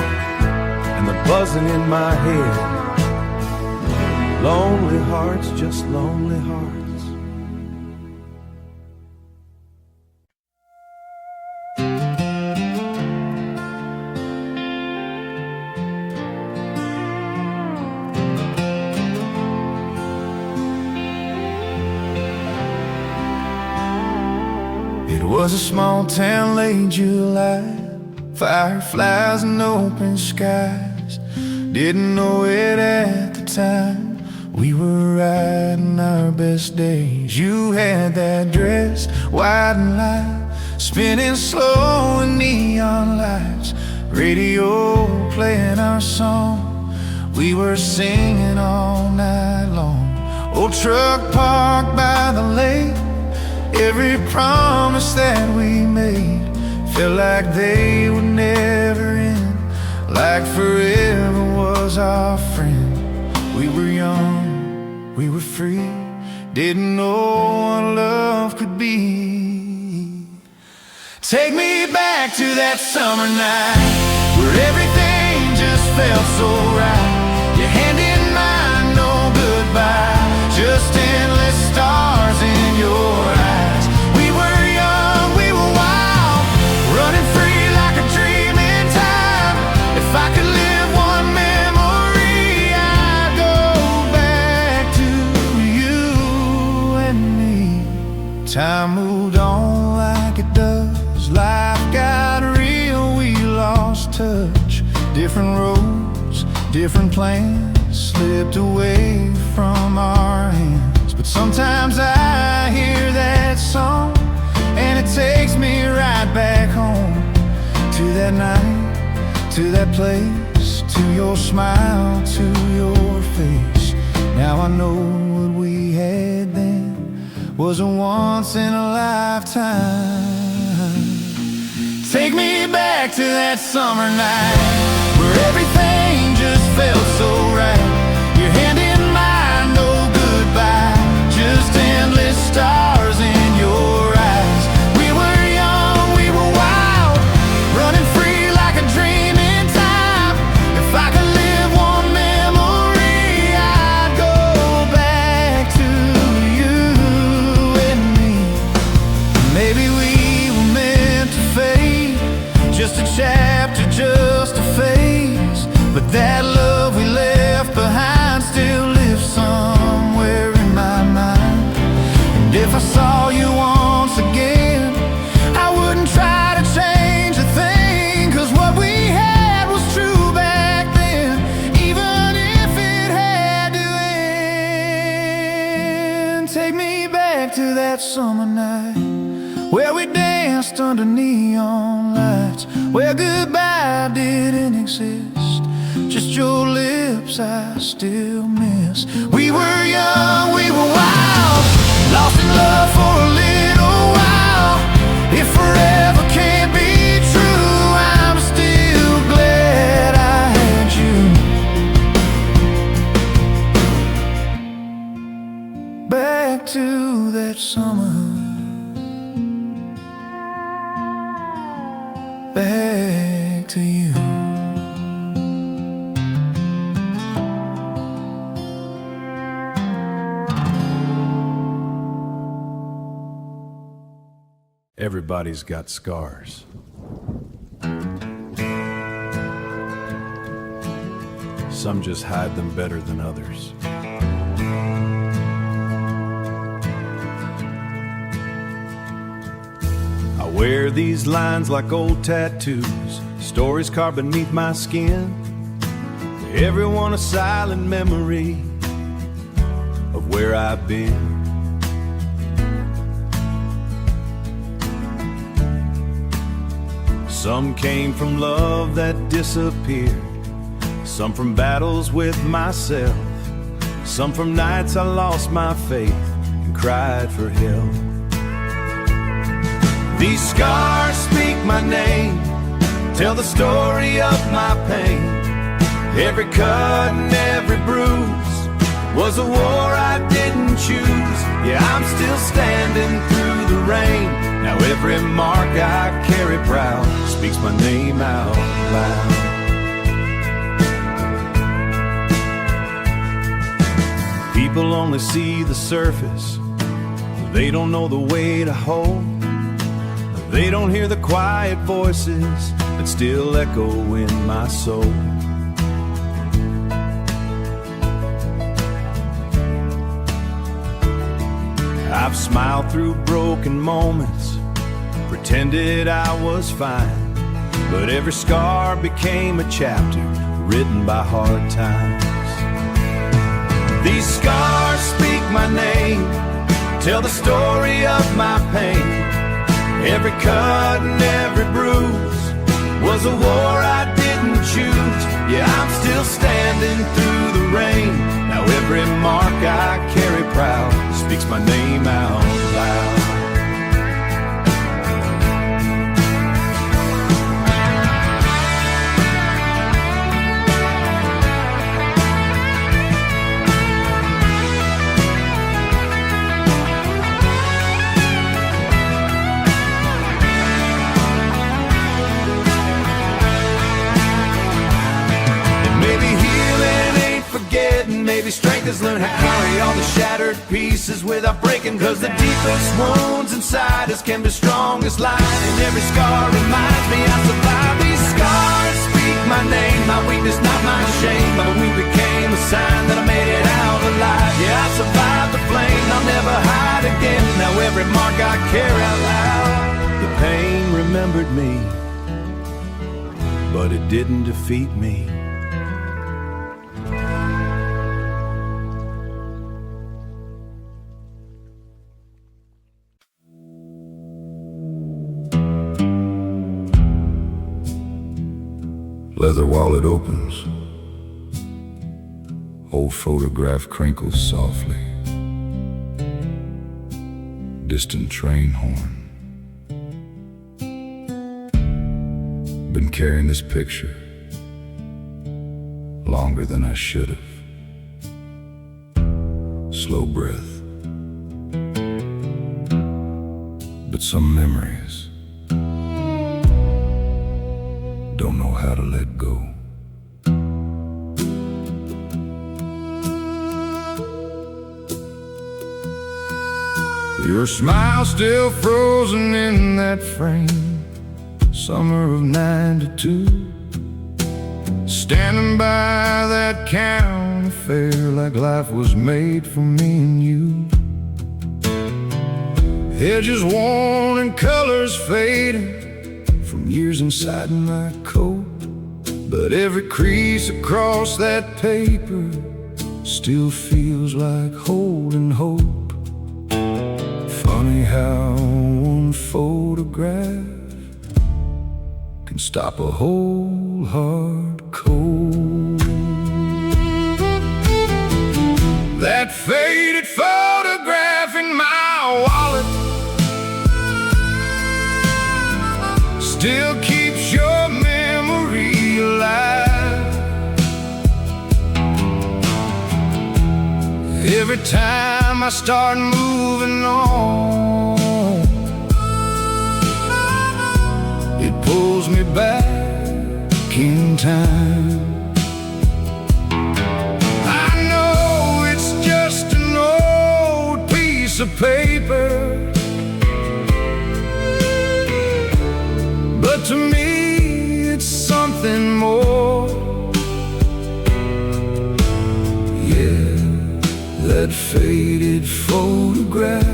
Speaker 1: and the buzzing in my head. Lonely hearts, just lonely hearts.
Speaker 3: It was a small town late July, fireflies and open skies. Didn't know it at the time. We were riding our best days. You had that dress, white and light, spinning slow in neon lights. Radio playing our song, we were singing all night long. Old truck parked by the lake, every promise that we made felt like they would never end, like forever was our friend. We were young, we were free, didn't know what love could be. Take me back to that summer night where everything just felt so right. Your hand in mine, no goodbye, just endless stars in your eyes. We were young, we were wild, running free like a dream in time. If I could live one memory, I'd go back to you and me. Time moved on like it does, life got real, we lost touch. Different roads, different plans, slipped away from our hands. But sometimes I hear that song and it takes me right back home, to that night, to that place, to your smile, to your face. Now I know what we had then was a once in a lifetime. Take me back to that summer night where everything just felt so right. Your hand in mine, no goodbye, just endless stars in your eyes. We were young, we were wild, running free like a dream in time. If I could live one memory, I'd go back to you and me. Maybe we were meant to fade, just a chapter, just a phase. But that love we left behind still lives somewhere in my mind. And if I saw you once again, I wouldn't try to change a thing, 'cause what we had was true back then, even if it had to end. Take me back to that summer night where we danced under neon lights, where goodbye didn't exist, just your lips I still miss. We were young, we were wild, lost in love for a little while. If forever can't be true, I'm still glad I had you. Back to that summer, back to you.
Speaker 1: Everybody's got scars. Some just hide them better than others. I wear these lines like old tattoos, stories carved beneath my skin. Every one a silent memory of where I've been. Some came from love that disappeared, some from battles with myself, some from nights I lost my faith and cried for help. These scars speak my name, tell the story of my pain. Every cut and every bruise was a war I didn't choose. Yeah, I'm still standing through the rain. Now every mark I carry proud speaks my name out loud. People only see the surface, they don't know the way to hold. They don't hear the quiet voices that still echo in my soul. I've smiled through broken moments, pretended I was fine, but every scar became a chapter written by hard times. These scars speak my name, tell the story of my pain. Every cut and every bruise was a war I didn't choose. Yeah, I'm still standing through the rain. Now every mark I carry proud speaks my name out loud. has learned how to carry all the shattered pieces without breaking. Cause the deepest wounds inside us can be strongest light. And every scar reminds me I survived. These scars speak my name, my weakness, not my shame. My weak became a sign that I made it out alive. Yeah, I survived the flame, I'll never hide again. Now every mark I carry out loud. The pain remembered me, but it didn't defeat me.
Speaker 3: Leather wallet opens. Old photograph crinkles softly. Distant train horn. Been carrying this picture longer than I should have. Slow breath. But some memories don't know how to let go. Your smile still frozen in that frame, summer of '92. Standing by that county fair like life was made for me and you. Edges worn and colors fading from years inside my coat, but every crease across that paper still feels like holding hope. Funny how one photograph can stop a whole heart cold. That faded photograph in my wallet still keeps your memory alive. Every time I start moving on, it pulls me back in time. I know it's just an old piece of paper, but to me it's something more. Yeah, that faded photograph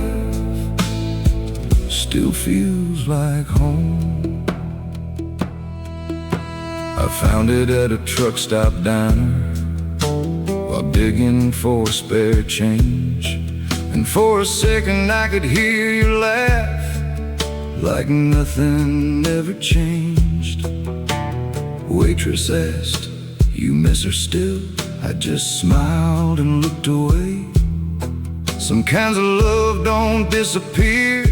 Speaker 3: still feels like home. I found it at a truck stop diner while digging for a spare change, and for a second I could hear you laugh like nothing ever changed. Waitress asked, "You miss her still?" I just smiled and looked away. Some kinds of love don't disappear,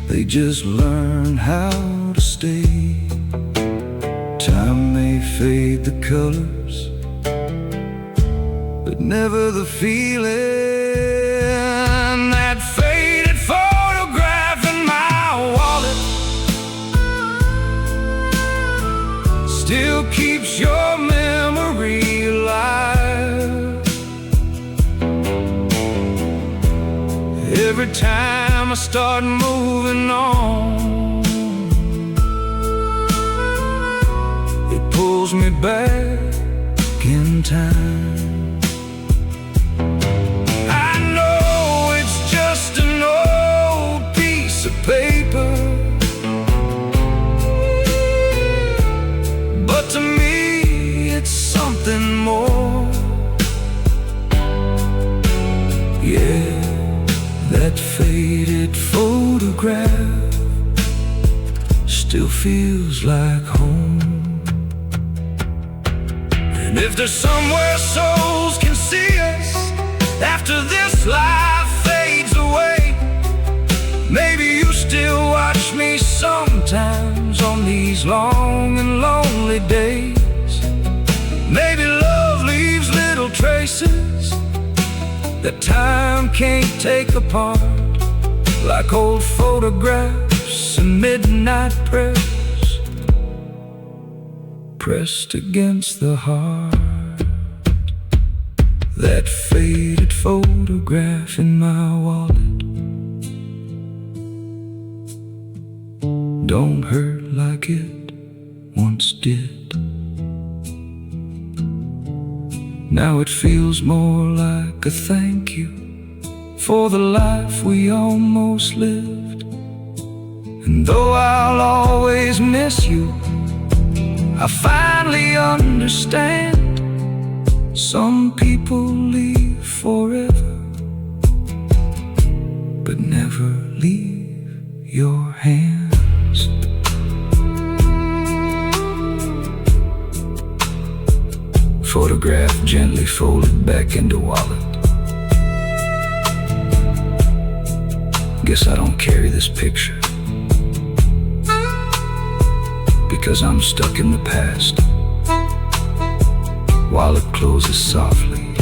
Speaker 3: they just learn how to stay. Time may fade the colors, but never the feeling. That faded photograph in my wallet still keeps your memory alive. Every time I start moving on, it pulls me back in time. I know it's just an old piece of paper, but to me it's something more. Yeah, that faded photograph still feels like home. And if there's somewhere souls can see us after this life fades away, maybe you still watch me sometimes on these long and lonely days. Maybe love leaves little traces that time can't take apart, like old photographs and midnight prayers pressed against the heart.
Speaker 2: that faded photograph in my wallet don't hurt like it once did. Now it feels more like a thank you for the life we almost lived. And though I'll always miss you, I finally understand. Some people leave forever, but never leave your hands. Photograph gently folded back into wallet. Guess I don't carry this picture, because I'm stuck in the past. Wallet closes softly.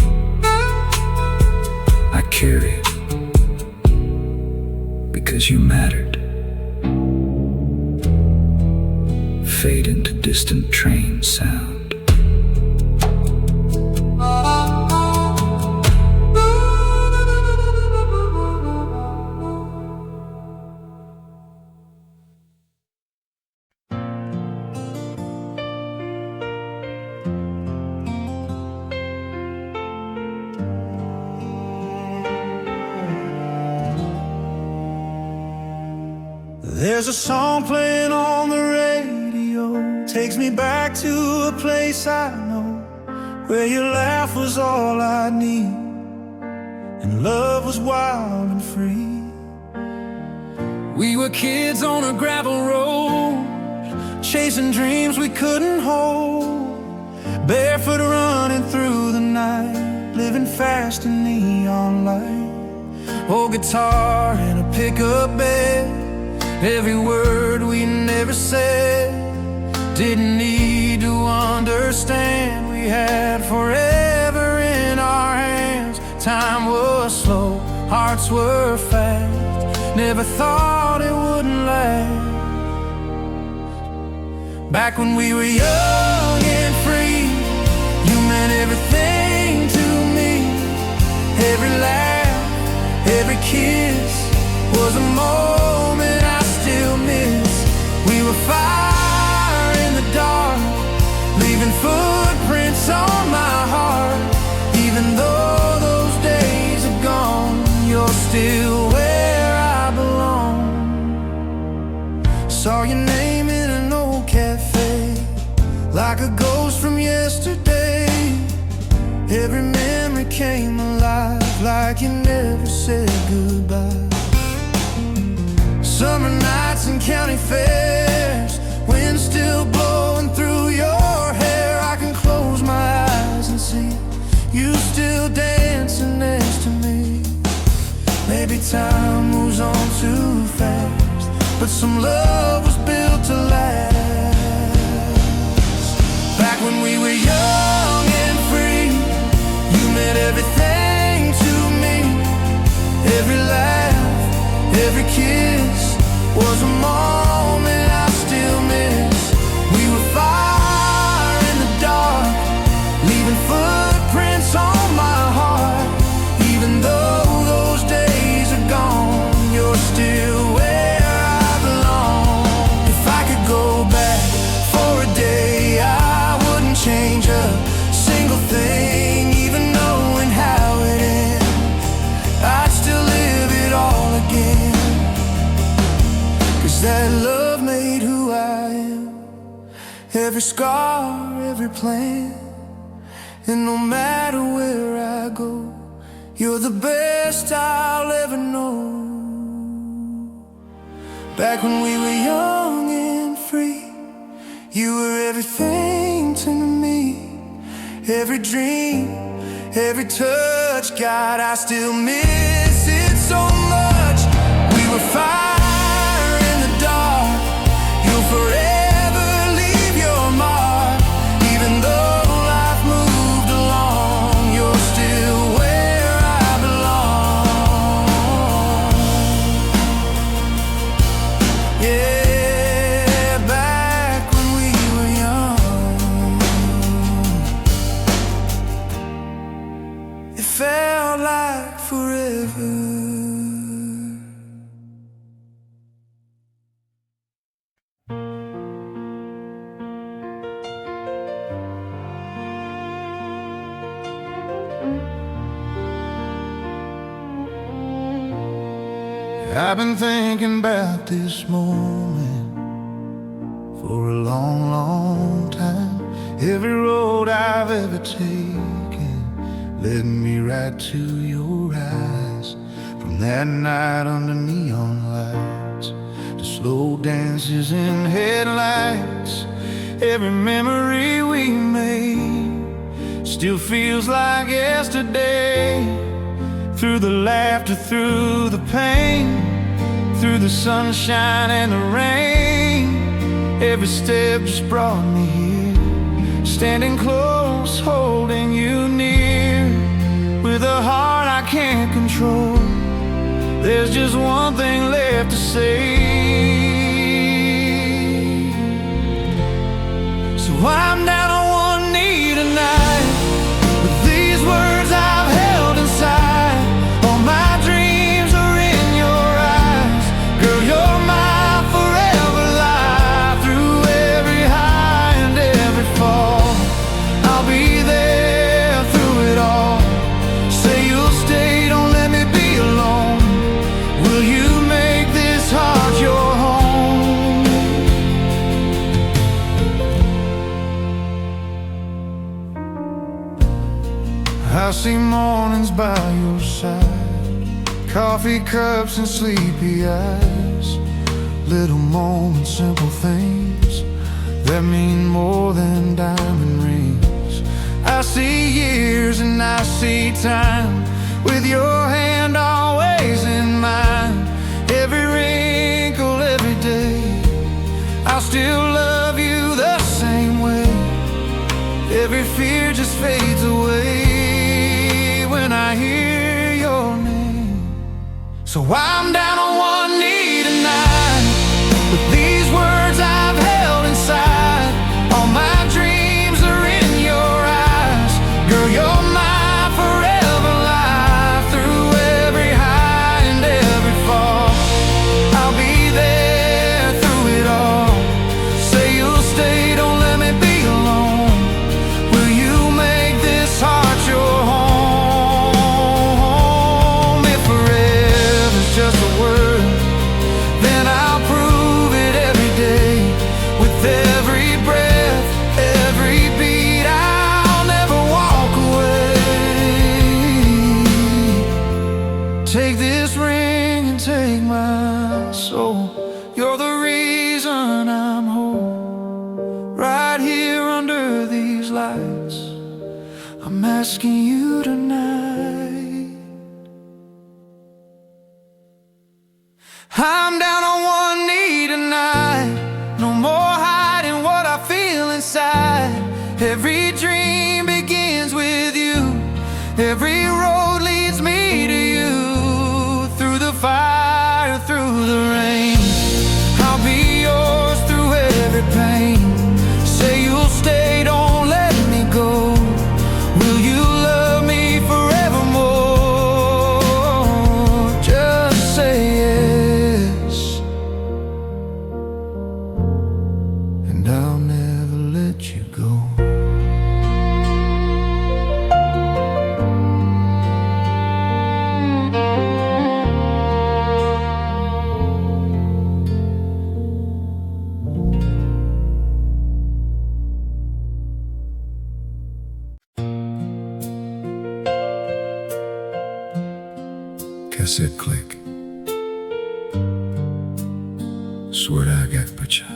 Speaker 2: I carry it because you mattered. Fade into distant train sound.
Speaker 1: There's a song playing on the radio, takes me back to a place I know, where your laugh was all I need, and love was wild and free.
Speaker 2: We were kids on a gravel road,
Speaker 1: Chasing dreams we couldn't hold, barefoot running through the night, living fast in neon light. Old guitar and a pickup bed, every word we never said. Didn't need to understand, we had forever in our hands. Time was slow, hearts were fast, never thought it wouldn't last. Back when we were young and free, you meant everything to me. Every laugh, every kiss was a moment I still miss. We were fire in the dark, leaving footprints on my heart. Even though those days are gone, you're still where I belong. Saw your name in an old cafe, like a ghost from yesterday. Every memory came alive, like you never said goodbye. Summer nights and county fairs, wind still blowing through your hair. I can close my eyes and see you still dancing next to me. Maybe time moves on too fast, but some love was built to last. Back when we were young and free, you meant everything to me. Every laugh, every kiss was a moment I still miss. We were fire in the dark, leaving footprints on my heart. Even though those days are gone, you're still where I belong. If I could go back for a day, I wouldn't change a single thing. Even knowing how it ends, I'd still live it all again. 'Cause that love made who I am, every scar, every plan. And no matter where I go, you're the best I'll ever know. Back when we were young and free, you were everything to me. Every dream, every touch, God, I still miss it so much. We were fire in the dark, you'll forever leave your mark. Even though life moved along, you're still where I belong. Yeah, back when we were young.
Speaker 3: I've been thinking about this moment for a long, long time. Every road I've ever taken led me right to your eyes. From that night under neon lights to slow dances in headlights, every memory we made still feels like yesterday. Through the laughter, through the pain, through the sunshine and the rain, every step just brought me here, standing close, holding you near. With a heart I can't control, there's just one thing left to say. So I'm down on one knee tonight, with these words I've held inside. All my dreams are in your eyes. Girl, you're my forever life. Through every high and every fall, I'll be there through it all. Say you'll stay, don't let me be alone. Will you make this heart your home? I see mornings by your side, coffee cups and sleepy eyes, little moments, simple things that mean more than diamond rings. I see years and I see time, with your hand always in mine. Every wrinkle, every day, I'll still love you the same way. Every fear just fades away when I hear your name. So I'm down on one knee tonight, with these words I've held inside. All my dreams are in your eyes. Girl, you're my forever life. Through every high and every fall, I'll be there through it all. Say you'll stay, don't let me be alone. Will you make this heart your home? If forever's just a word, then I'll prove it every day. With every breath, every beat, I'll never walk away. Take this ring and take my soul. You're the reason I'm whole. Right here under these lights, I'm asking you tonight. I'm down on one knee tonight, no more hiding what I feel inside. Every dream begins with you, every road leads me to you. Through the fire, through the rain, I'll be yours through every pain. Say you'll stay, don't let me go. Will you love me forevermore? Just say yes, and I'll never let you go. Cassette click. Swear I got picture.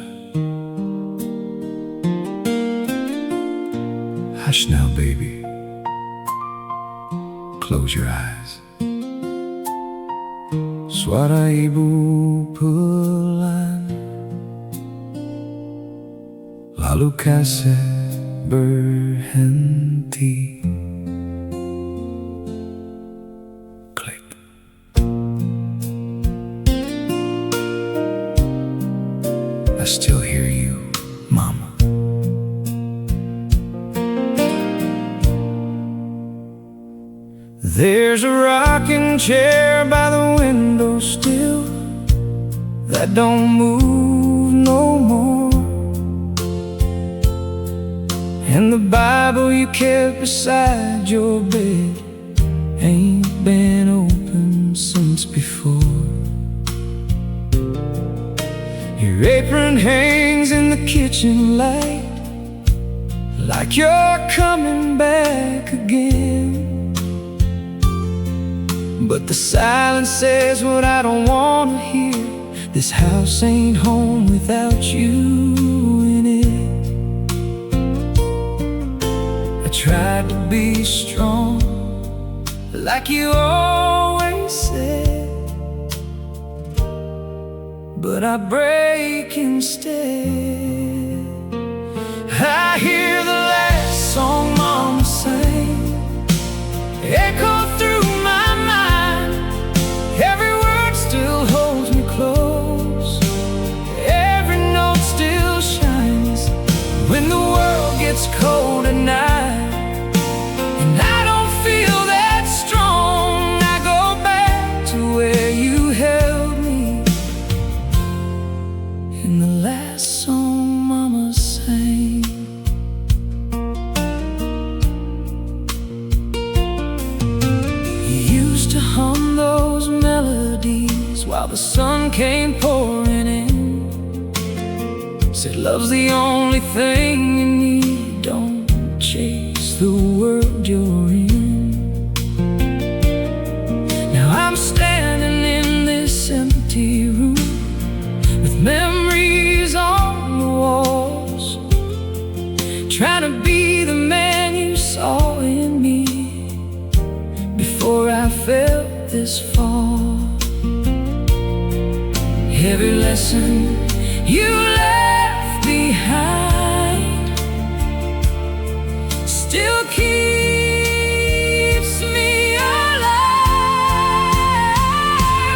Speaker 3: Hush now, baby. Close your eyes. Suara ibu pelan, lalu kaset berhenti. Klik. I still hear you, Mama. There's a rocking chair by the window still, that don't move no more. And the Bible you kept beside your bed ain't been open since before.
Speaker 2: Your apron hangs in the kitchen light, like you're coming back again. But the silence says what I don't want to hear. This house ain't home without you in it. I tried to be strong, like you always said, but I break instead. I hear the last song Mama sang echo through my mind. Every word still holds me close, every note still shines when the world gets cold at night. And I don't feel that strong. I go back to where you held me in the last song Mama sang. You used to hum those melodies while the sun came pouring in. Said love's the only thing you need, don't chase the world you're in. Now I'm standing in this empty room with memories on the walls, trying to be the man you saw in me before I felt this fall. Every lesson you left behind still keeps me alive.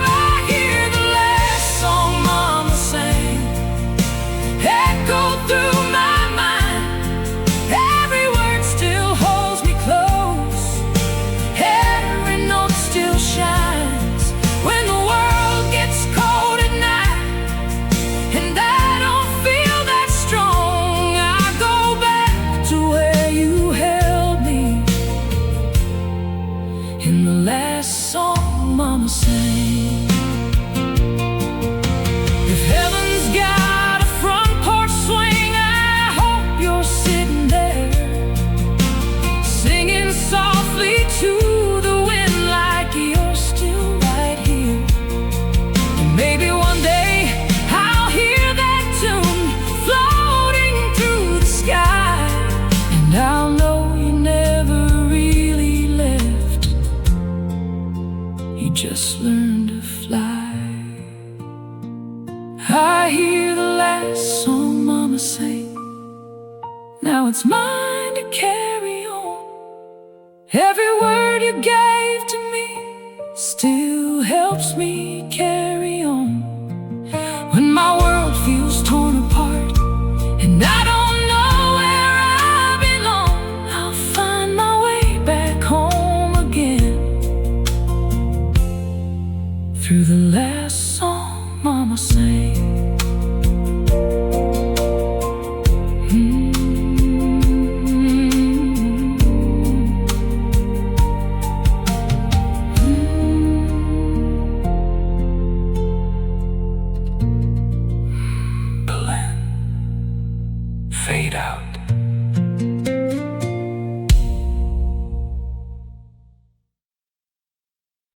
Speaker 2: I hear the last song Mama sang echo through my mind. Every word still holds me close, every note still shines when the world gets cold at night. And I don't feel that strong. I go back to where you held me in the last song Mama sang. If heaven's got a front porch swing, I hope you're sitting there, singing softly to the wind like you're still right here. And maybe one day I'll hear that tune floating through the sky, and I'll know you never really left, you just learned to fly. I hear the last song Mama sang, now it's mine to carry on. Every word you gave to me still helps me carry on. When my world feels torn apart and I don't know where I belong, I'll find my way back home again through the last song Mama sang.